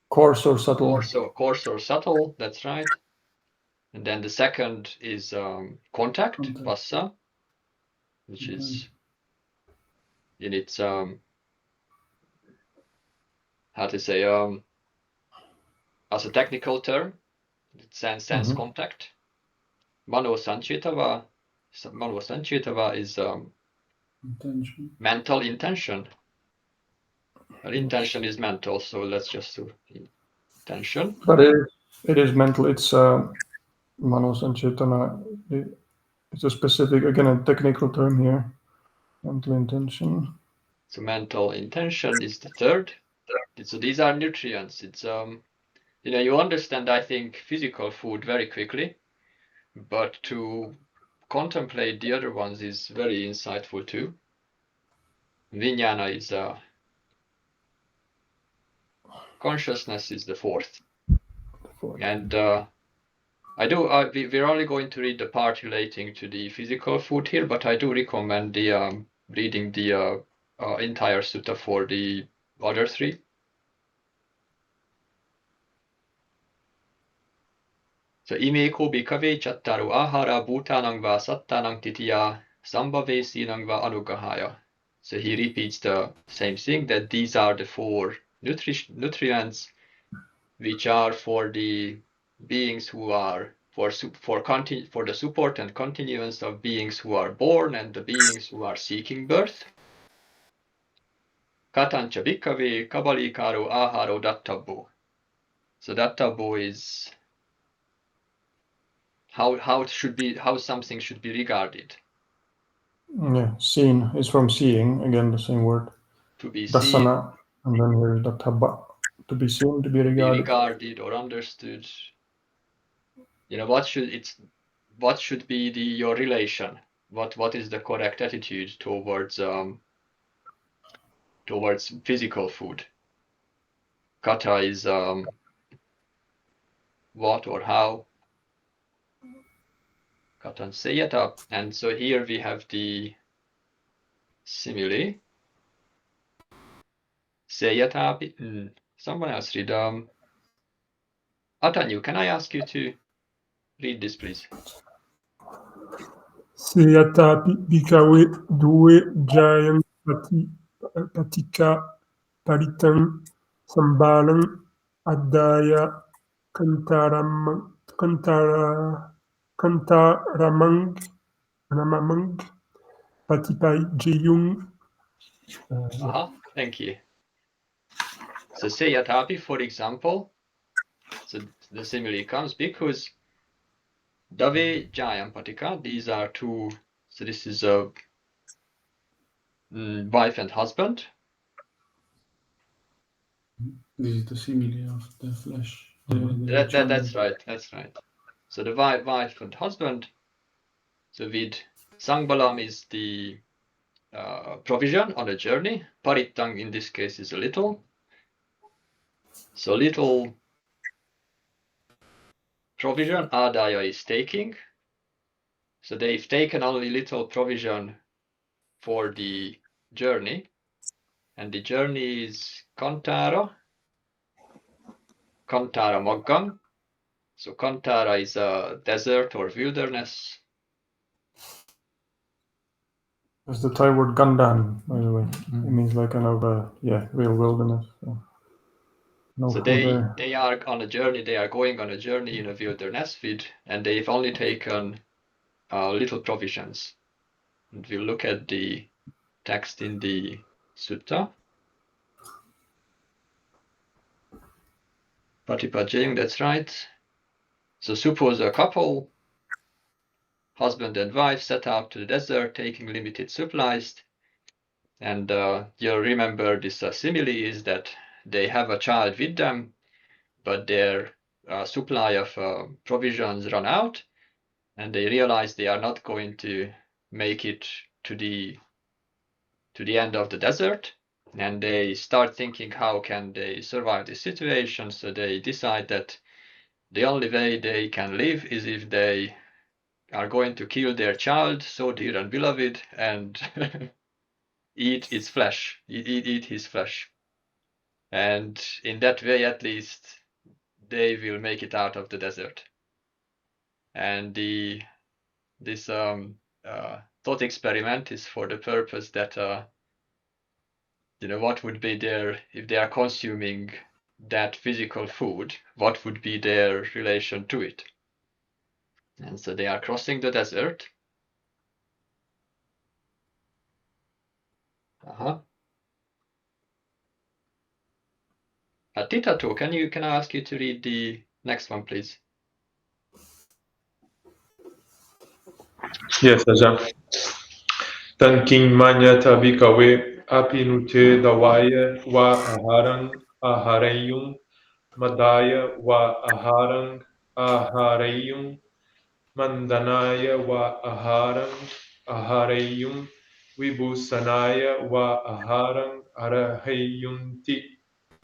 coarse or subtle. Coarse or subtle, that's right. And then the second is contact, vassa, which is in its how to say as a technical term, it's sense contact. Mano sanchetava is mental intention. Well, intention is mental, so let's just do intention. But it is mental. It's mano sanchetana. It's a specific, again, a technical term here. Mental intention. So mental intention is the third. So these are nutrients. It's you understand, I think, physical food very quickly, but to contemplate the other ones is very insightful too. Vijnana is consciousness is the fourth. And we're only going to read the part relating to the physical food here, but I do recommend the reading the entire sutta for the other three. So ime ko bhikkhave chattaro ahara bhutanang va sattanang titiya sambhavesinang va anugrahaya. So he repeats the same thing, that these are the four nutrients which are for the beings who are for the support and continuance of beings who are born and the beings who are seeking birth. Katancha bhikkhave kabalikaro aharo dattabbo. So that taboo is how something should be regarded. Yeah, seen is from seeing, again the same word. To be Dasana, seen, and then here is dattha, to be seen, to be regarded. or understood. You know, what should be your relation? What is the correct attitude towards physical food? Kata is what or how. Katan seyata. And so here we have the simile. Seyata. Someone else read. Atanyu, can I ask you to read this, please? Seyatapi bhikkhave due jayang patika paritam sambalang adaya kantaramang patipai jayung. Thank you. So seyatapi, for example, so the simile comes because Dave Jayam Patika, these are two, so this is a wife and husband. This is the simile of the flesh. That's right. So the wife and husband. So with Sangbalam is the provision on a journey. Paritang in this case is a little. So little provision Adaya is taking. So they've taken only little provision for the journey. And the journey is Kantara Moggam. So Kantara is a desert or wilderness. That's the Thai word Gandan, by the way. It means like kind of real wilderness. So they are on a journey. They are going on a journey in a wilderness and they've only taken little provisions. And we'll look at the text in the Sutta. Patipajayung, that's right. So suppose a couple, husband and wife, set out to the desert, taking limited supplies. And you'll remember this simile is that they have a child with them, but their supply of provisions run out, and they realize they are not going to make it to the end of the desert. And they start thinking, how can they survive this situation? So they decide that the only way they can live is if they are going to kill their child, so dear and beloved, and eat its flesh, eat his flesh. And in that way, at least, they will make it out of the desert. And this thought experiment is for the purpose that what would be if they are consuming that physical food, what would be their relation to it? And so they are crossing the desert. Titato, can I ask you to read the next one, please? Yes, Ajahn. Tanking manyata bhikkhave apinute dawaya wa aharayum madaya wa aharayum mandanaya wa aharayum vibhusanaya wa arahayunti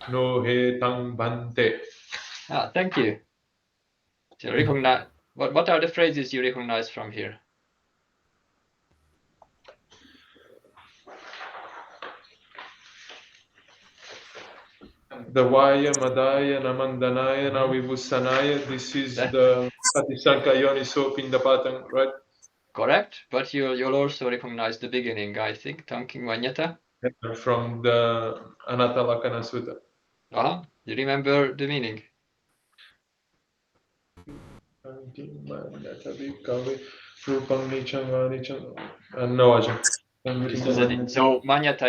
no hetang bhante. Thank you. So recognize what are the phrases you recognize from here? The Vaya, Madaya, Namandanaya, Navibhusanaya, this is the Patisanka Yoniso Pindapatan, right? Correct, but you'll also recognize the beginning, I think, Tanking Vanyata. From the Anatta Lakkhana Sutta. You remember the meaning? No, Ajahn. So Manyata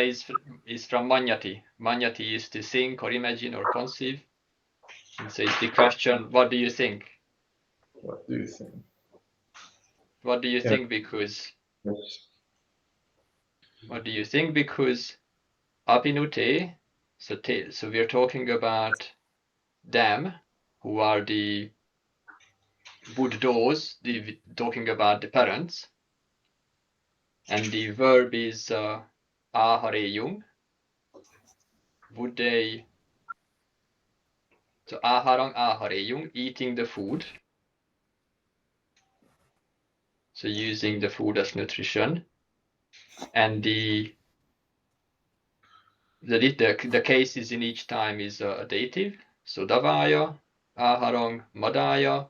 is from Manyati. Manyati is to think or imagine or conceive. And so it's the question, what do you think? What do you think? What do you Yeah. think, bhikkhus? Yes. What do you think, bhikkhus? Apinute, so we're talking about them, who are the buddhos, talking about the parents. And the verb is ahareyung. Would they, so aharang ahareyung, eating the food. So using the food as nutrition. And the cases in each time is a dative. So davaya, aharang, madaya.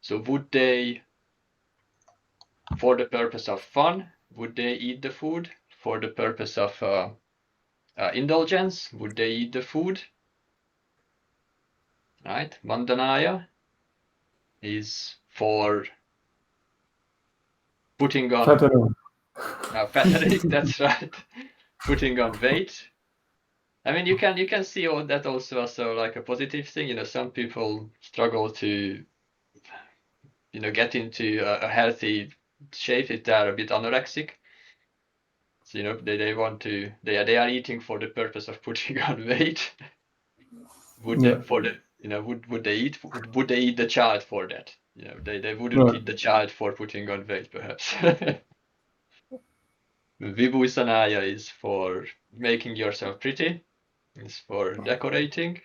So would they, for the purpose of fun, would they eat the food? For the purpose of indulgence, would they eat the food? Right? Mandanaya is for putting on Fattening. fattening. That's right. Putting on weight. I mean, you can see all that also as like a positive thing. You know, some people struggle to, you know, get into a healthy shape if they are a bit anorexic. So, you know, they want to, they are eating for the purpose of putting on weight. Would they, for the, you know, would they eat the child for that? You know, they wouldn't eat the child for putting on weight, perhaps. Vibhusanaya is for making yourself pretty. It's for decorating.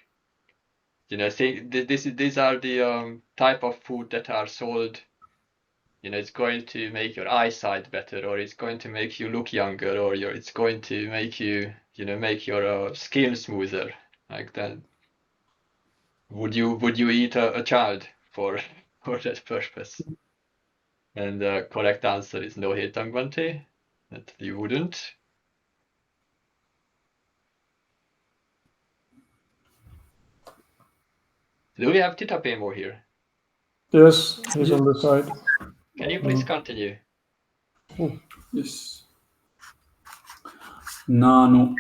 You know, these are the type of food that are sold. You know, it's going to make your eyesight better, or it's going to make you look younger, or it's going to make you, you know, make your skin smoother, like that. Would you eat a child for that purpose? And the correct answer is no, hetangvante, that you wouldn't. Do we have Titapemo here? Yes, he's on the side. Can you please continue? Yes. Nanu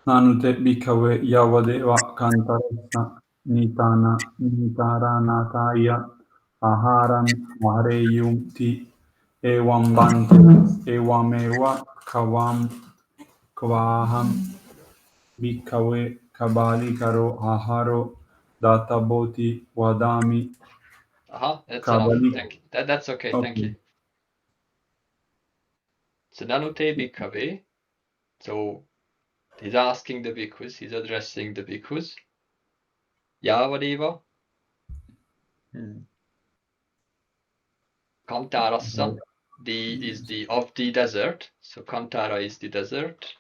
te bhikkhave yavadeva kantarasa nitaranataya aharan vareyumti evam bante evameva kvaham bhikkhave kabali karo aharo databoti vadami That's kabali. enough. Thank you. That's okay. Thank you. So nanute bhikkhave. So he's asking the bhikkhus, he's addressing the bhikkhus. Yavadeva. Kantarassa is the of the desert. So Kantara is the desert.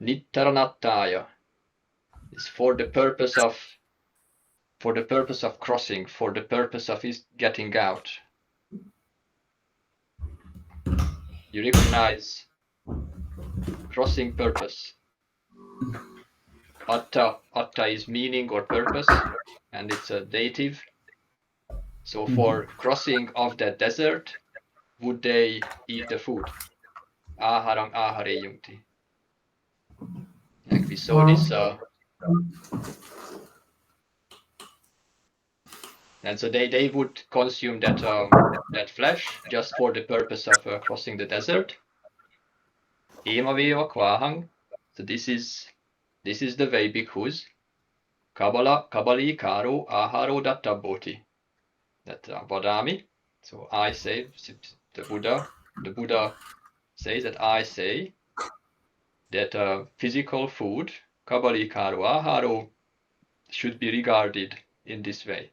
Nittaranattaya is for the purpose of crossing, for the purpose of his getting out. You recognize crossing purpose. Atta is meaning or purpose, and it's a dative. So for crossing of that desert, would they eat the food? Aharang ahareyungti. Like we saw this, and so they would consume that that flesh just for the purpose of crossing the desert. Emaveva kvahang. So this is the way, bhikkhus. Kabali karo aharo dattaboti. That vadami. So I say, the Buddha says that I say that physical food, kabali karo aharo, should be regarded in this way.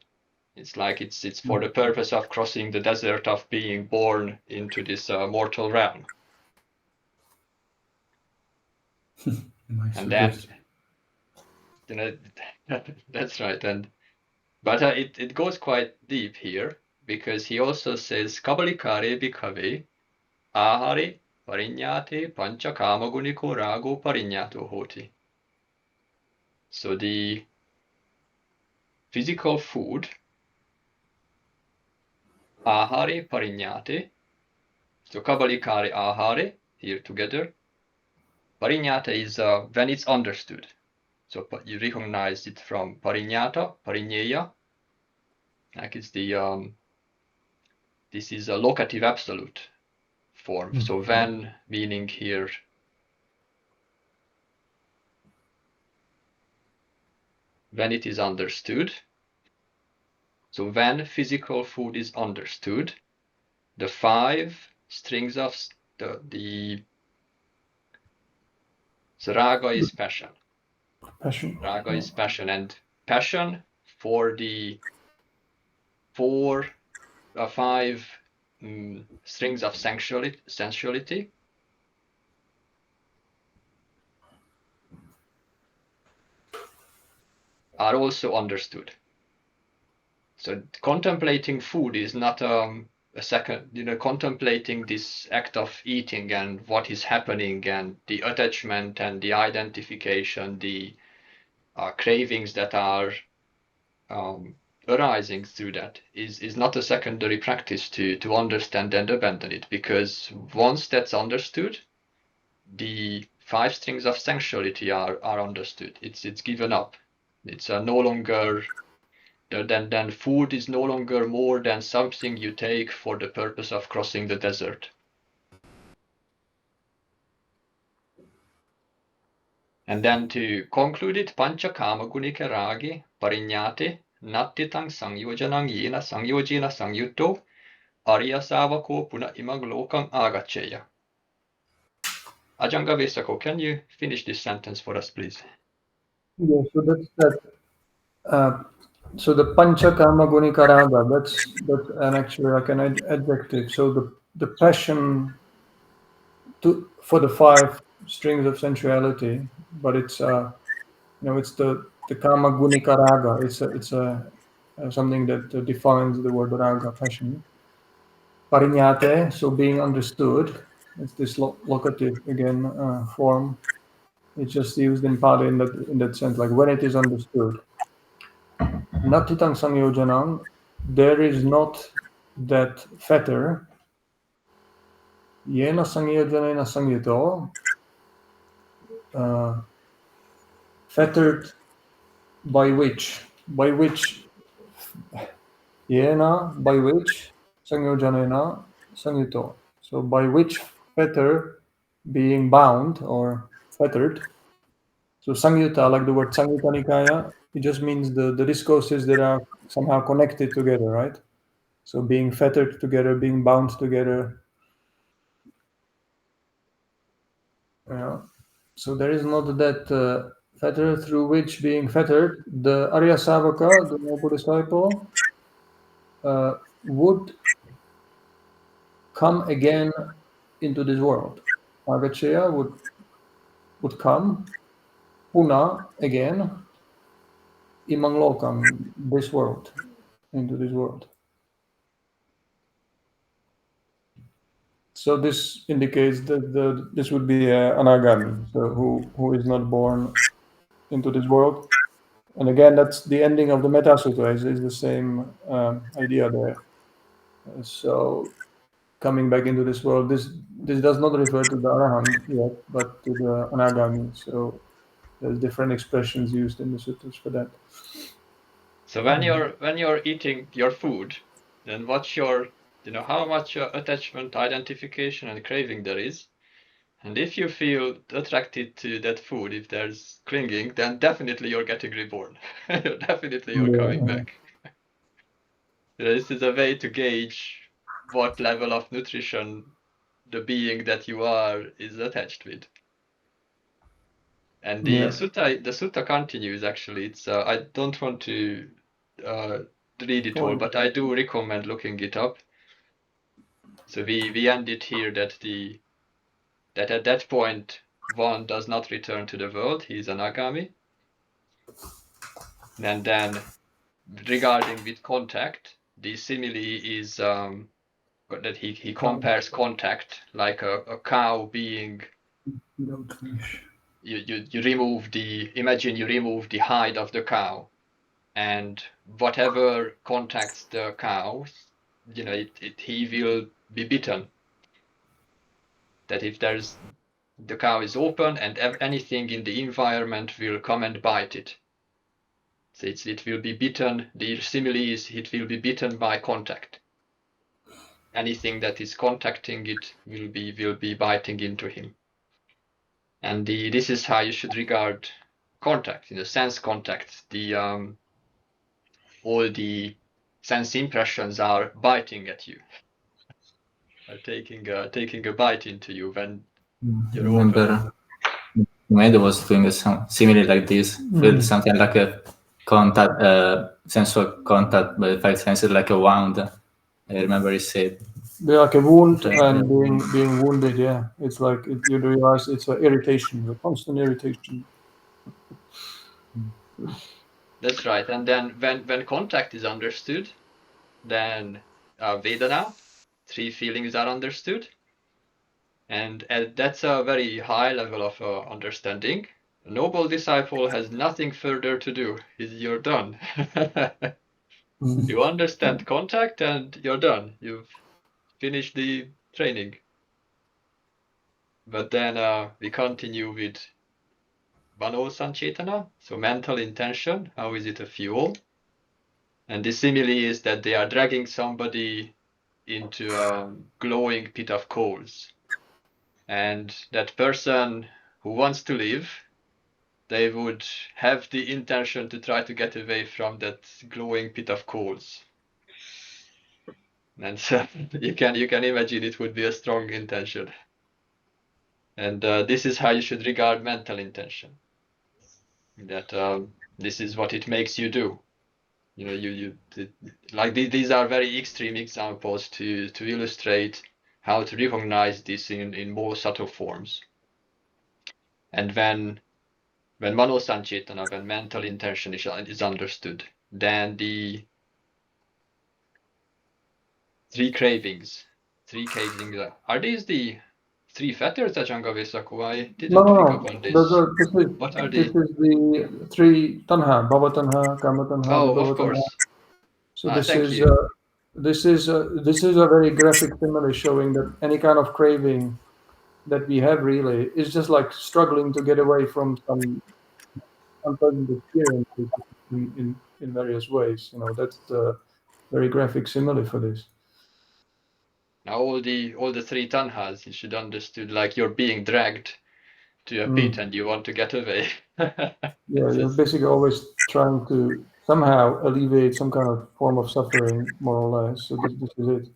It's like it's for the purpose of crossing the desert, of being born into this mortal realm. And then, you know, that's right. But it goes quite deep here, because he also says kabalikare bhikkhave ahare parinyate pancha kamaguniko rago parinyato hoti. So the physical food ahare parinyate. So kabalikare ahare here together. Parinyata is when it's understood. So you recognize it from parinyata, parinyeya. Like it's the this is a locative absolute form. So when meaning here when it is understood. So when physical food is understood, the 5 strings of the so raga is passion. Passion. Raga is passion, and passion for the 4 or 5 strings of sensuality are also understood. So contemplating food is not a second, contemplating this act of eating and what is happening and the attachment and the identification, the cravings that are arising through that is not a secondary practice to understand and abandon it, because once that's understood, the 5 strings of sensuality are understood. It's given up. It's no longer then food is no longer more than something you take for the purpose of crossing the desert. And then to conclude it, pancha kama gunika ragi parinyate nattitang sangyojanang yena sangyojena sangyutto arya savako puna imag lokam agacheya. Ajanga Vesako, can you finish this sentence for us, please? Yeah, so that's that. So the pancha kama gunika raga, that's an actually like an adjective. So the passion for the 5 strings of sensuality, but it's it's the kama gunika raga. It's something that defines the word raga, passion. Parinyate, so being understood. It's this locative again form. It's just used in Pāli in that sense, like when it is understood. Natitang samyojanam, there is not that fetter. Yena samyojanena samyuto, fettered by which yena, by which samyojanena samyuto. So by which fetter being bound or fettered. So samyuta, like the word Samyutta Nikaya, it just means the discourses that are somehow connected together, right? So being fettered together, being bound together. So there is not that fetter through which being fettered, the Arya Savaka, the noble disciple, would come again into this world. Agacheya would come, Puna, again, imang lokam, this world, into this world. So this indicates that this would be an agami, so who is not born into this world. And again, that's the ending of the Metta Sutta. Is the same idea there. So coming back into this world, this does not refer to the Arahant yet, but to the Anagami. So there's different expressions used in the suttas for that. So when you're eating your food, then what's your how much attachment, identification, and craving there is. And if you feel attracted to that food, if there's clinging, then definitely you're getting reborn. Definitely you're coming back. This is a way to gauge what level of nutrition the being that you are is attached with. And the sutta continues, actually. It's I don't want to read it all, but I do recommend looking it up. So we end it here that at that point one does not return to the world, he is an agami. And then regarding with contact, the simile is that he compares contact like a cow being you remove imagine you remove the hide of the cow, and whatever contacts the cow he will be bitten. That if the cow is open and anything in the environment will come and bite it. So it will be bitten. The simile is it will be bitten by contact. Anything that is contacting it will be biting into him. And this is how you should regard contact, sense contact. All the sense impressions are biting at you, are taking a bite into you when you're remember Made was doing something similar like this, with something like a contact, sensual contact by five senses, like a wound. I remember he said. Like a wound and being wounded. Yeah, it's like you realize it's an irritation, a constant irritation. That's right. And then when contact is understood, then Vedana, 3 feelings are understood. And that's a very high level of understanding. A noble disciple has nothing further to do. You're done. You understand contact and you're done. You've finished the training. But then we continue with Mano Sanchetana, so mental intention. How is it a fuel? And the simile is that they are dragging somebody into a glowing pit of coals. And that person who wants to live, they would have the intention to try to get away from that glowing pit of coals. And so you can imagine it would be a strong intention. And this is how you should regard mental intention. That this is what it makes you do. Like these are very extreme examples to illustrate how to recognize this in more subtle forms. And when Mano Sanchetana, when mental intention is understood, then the 3 cravings, are these the 3 fetters, Ajanga-Vesaku? I didn't pick up on this. What are This they? is the 3 tanha, bhava tanha, kama tanha, Oh, vibhava of course. So this is a very graphic simile showing that any kind of craving that we have really is just like struggling to get away from some unpleasant experiences in various ways. That's the very graphic simile for this. Now all the 3 tanhas, you should understood like you're being dragged to a pit and you want to get away. Yeah, you're basically always trying to somehow alleviate some kind of form of suffering, more or less. So this is it.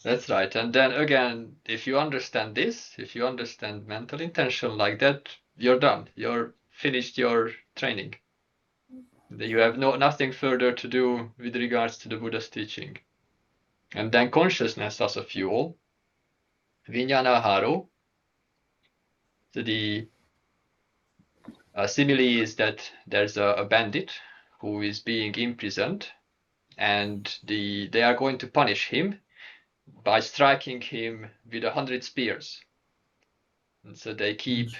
That's right. And then again, if you understand this, if you understand mental intention like that, you're done. You're finished your training. You have nothing further to do with regards to the Buddha's teaching. And then consciousness as a fuel. Vijnana haru. So the simile is that there's a bandit who is being imprisoned, and they are going to punish him by striking him with 100 spears. And so they keep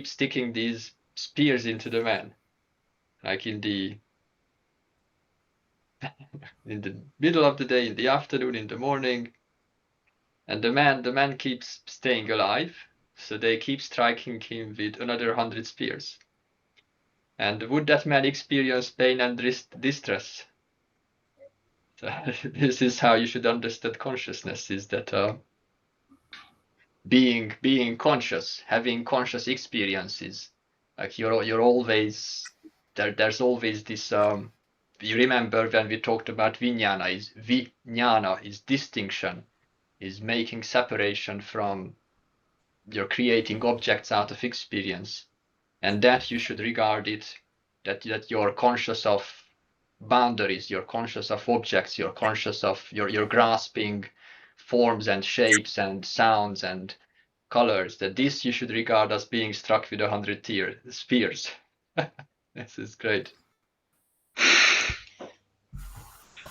sticking these spears into the man, like in the middle of the day, in the afternoon, in the morning. And the man keeps staying alive, so they keep striking him with another 100 spears. And would that man experience pain and distress? So this is how you should understand consciousness: is that being conscious, having conscious experiences, like you're always there's always this. You remember when we talked about vijnana is distinction, is making separation from. You're creating objects out of experience, and that you should regard it that you're conscious of boundaries, you're conscious of objects, you're conscious of you're grasping forms and shapes and sounds and colors, that this you should regard as being struck with 100 spears. This is great.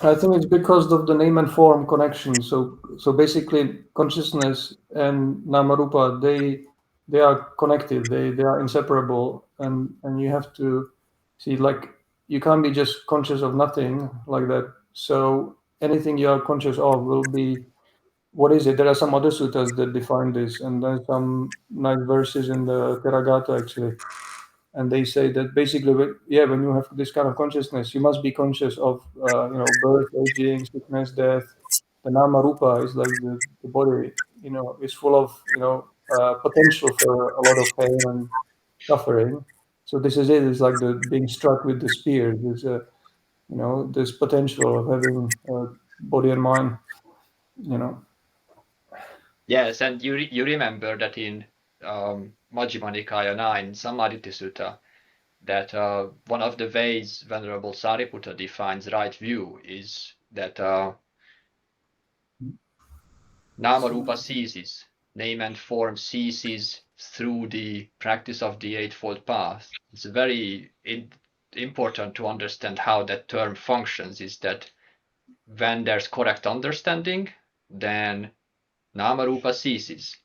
I think it's because of the name and form connection. So basically, consciousness and namarupa, they are connected. They are inseparable, and you have to see, like, you can't be just conscious of nothing like that. So anything you are conscious of will be, what is it? There are some other suttas that define this, and there's some nice verses in the Theragatha actually. And they say that basically, when you have this kind of consciousness, you must be conscious of, birth, aging, sickness, death. The nama rupa is like the body, is full of, potential for a lot of pain and suffering. So this is it. It's like the being struck with the spear. There's this potential of having body and mind. Yes, and you remember that in Majjhima Nikaya 9, Sammaditthi Sutta, that one of the ways Venerable Sariputta defines right view is that Nama Rupa ceases, name and form ceases through the practice of the Eightfold Path. It's very important to understand how that term functions, is that when there's correct understanding, then Nama Rupa ceases.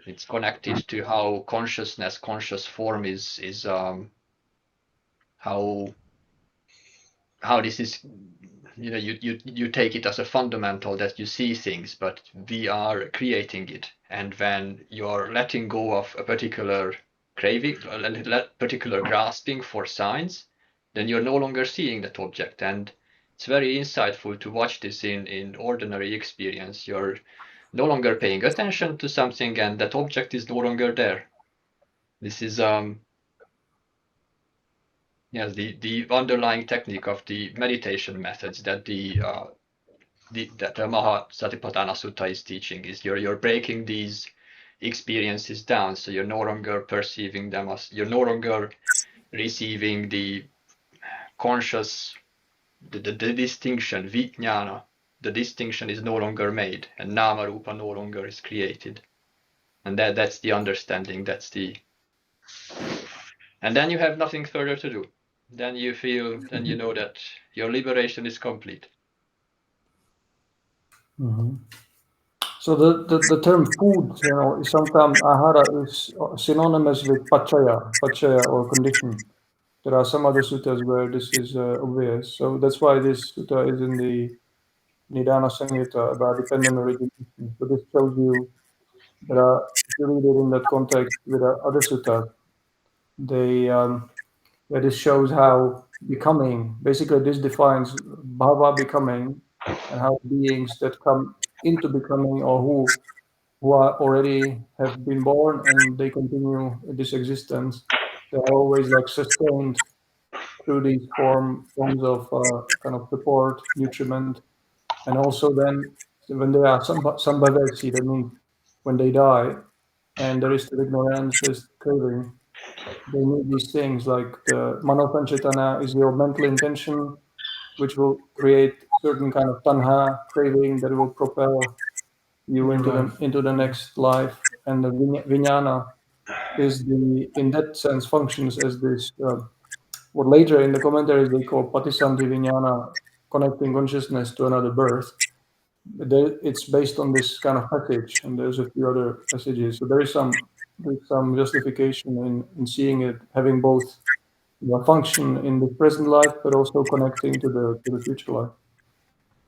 It's connected to how conscious form is how this is, you take it as a fundamental that you see things, but we are creating it. And when you're letting go of a particular craving, a particular grasping for signs, then you're no longer seeing that object. And it's very insightful to watch this in ordinary experience. You're no longer paying attention to something, and that object is no longer there. This is yes, the underlying technique of the meditation methods that that the Maha Satipatthana Sutta is teaching is you're breaking these experiences down, so you're no longer perceiving them as, you're no longer receiving the conscious, the distinction, vijnana. The distinction is no longer made, and nama rupa no longer is created. And that's the understanding, and then you have nothing further to do. Then you know that your liberation is complete. Mm-hmm. So the term food, sometimes ahara is synonymous with pachaya or condition. There are some other suttas where this is obvious. So that's why this sutta is in the Nidana Samyutta about dependent origination. So this shows you that if you read it in that context with other suttas, this shows how becoming, basically this defines bhava, becoming, and how beings that come into becoming, or who are already have been born and they continue this existence, they're always like sustained through these forms of kind of support, nutriment, and also then when they are sambhavesi, that means when they die and there is still ignorance, there's craving, they need these things like the manopanchetana is your mental intention, which will create certain kind of tanha, craving, that will propel you into the next life. And the vijnana is in that sense functions as this what later in the commentaries they call patisanti vijnana, connecting consciousness to another birth. It's based on this kind of passage, and there's a few other passages. So there's some justification in seeing it having both function in the present life, but also connecting to the future life.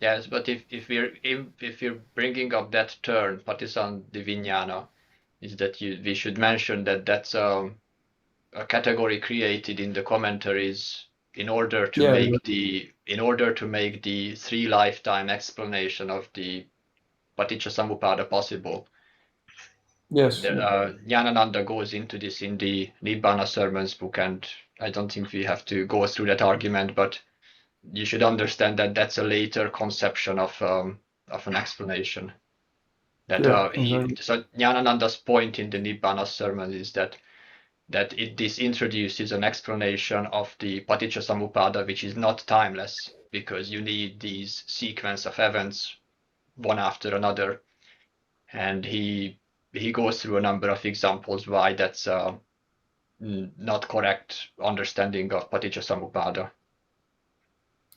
Yes, but if we're bringing up that term patisanti vijnana, is that we should mention that that's a category created in the commentaries in order to make the 3 lifetime explanation of the Paticca possible. Yes. Jnanananda goes into this in the Nibbana Sermons book, and I don't think we have to go through that argument, but you should understand that that's a later conception of an explanation. So Jnanananda's point in the Nibbana Sermon is that this introduces an explanation of the Paticca which is not timeless, because you need these sequence of events one after another, and he goes through a number of examples why that's not correct understanding of Paticca.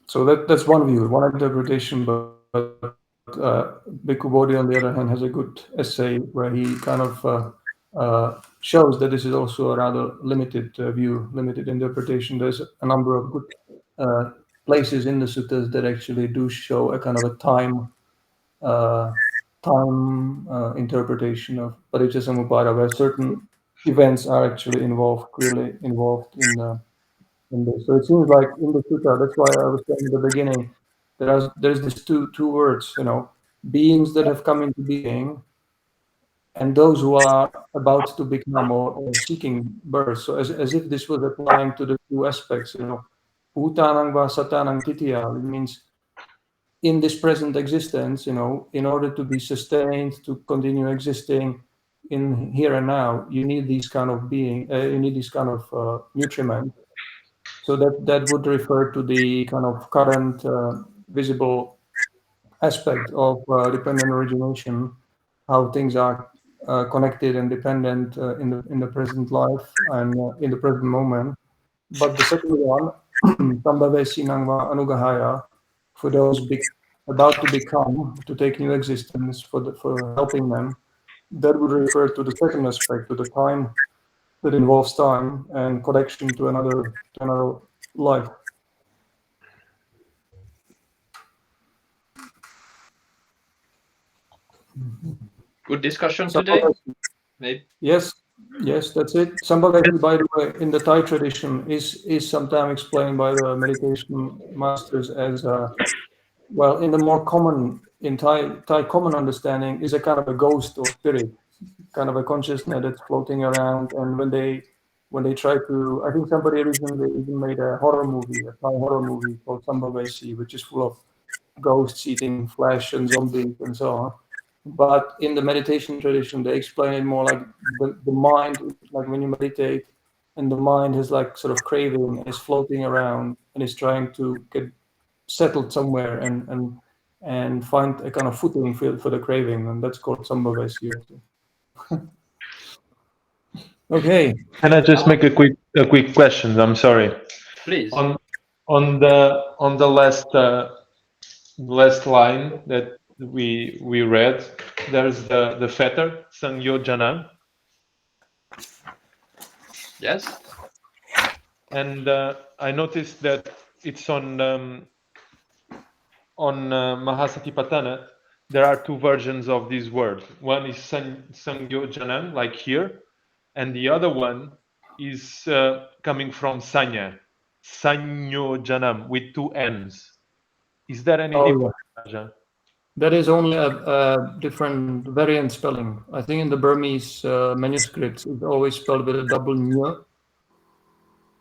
So that's one view, one interpretation, but Bhikkhu Bodhi on the other hand has a good essay where he kind of shows that this is also a rather limited view, limited interpretation. There's a number of good places in the suttas that actually do show a kind of a time interpretation of paticca samuppada, where certain events are actually clearly involved in this. So it seems like in the sutta, that's why I was saying in the beginning, there's these two words, beings that have come into being, and those who are about to become or seeking birth. So as if this was applying to the two aspects, Bhutanang va satanang titiya. It means in this present existence, in order to be sustained, to continue existing in here and now, you need these kind of nutriment. So that would refer to the kind of current visible aspect of dependent origination, how things are connected and dependent in the present life and in the present moment. But the second one, Sambhave Sinangva Anugahaya, for those about to become, to take new existence, for helping them, that would refer to the second aspect, to the time that involves time and connection to another life. Good discussion today. Maybe. Yes, that's it. Sambhavati, by the way, in the Thai tradition, is sometimes explained by the meditation masters as well. In the more common in Thai common understanding is a kind of a ghost or spirit, kind of a consciousness that's floating around. And when they try to, I think somebody recently even made a Thai horror movie called Sambhavati, which is full of ghosts eating flesh and zombies and so on. But in the meditation tradition, they explain it more like the mind, like when you meditate, and the mind is like sort of craving and is floating around and is trying to get settled somewhere and find a kind of footing for the craving, and that's called Sambhavesi. Okay. Can I just make a quick question? I'm sorry. Please. On the last line that we read, there's the fetter Sangyojana. Yes. And I noticed that it's on Mahasatipatthana. There are two versions of this word. One is Sangyojana, like here, and the other one is coming from Sanya, Sanyojanam, with two N's. Is there any difference, Raja? That is only a different variant spelling. I think in the Burmese manuscripts, it's always spelled with a double ñ,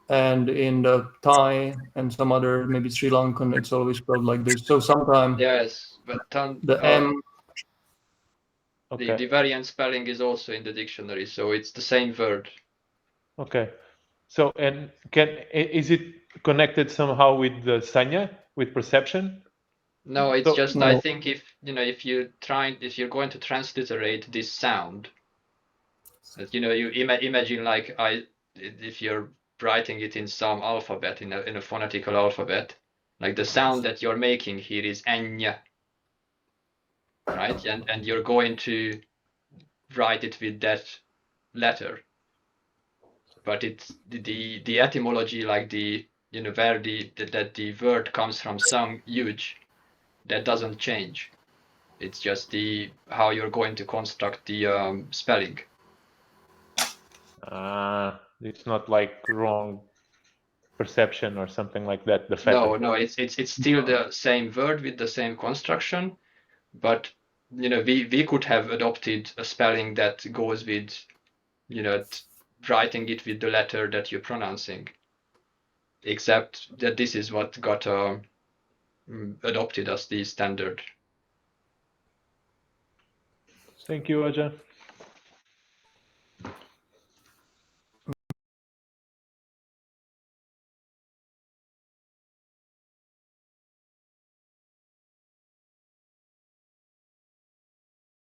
and in the Thai and some other, maybe Sri Lankan, it's always spelled like this. So sometimes Yes, but the M. The variant spelling is also in the dictionary, so it's the same word. Okay. So, and is it connected somehow with the sanya, with perception? No, it's just no. I think if you're going to transliterate this sound, that you imagine like if you're writing it in some alphabet, in a phonetical alphabet, like the sound that you're making here is anya, right? And you're going to write it with that letter, but it's the etymology, like where the word comes from, some huge, that doesn't change. It's just how you're going to construct the spelling. It's not like wrong perception or something like that. No, it's still the same word with the same construction, but we could have adopted a spelling that goes with writing it with the letter that you're pronouncing, except that this is what got adopted as the standard. Thank you, Aja.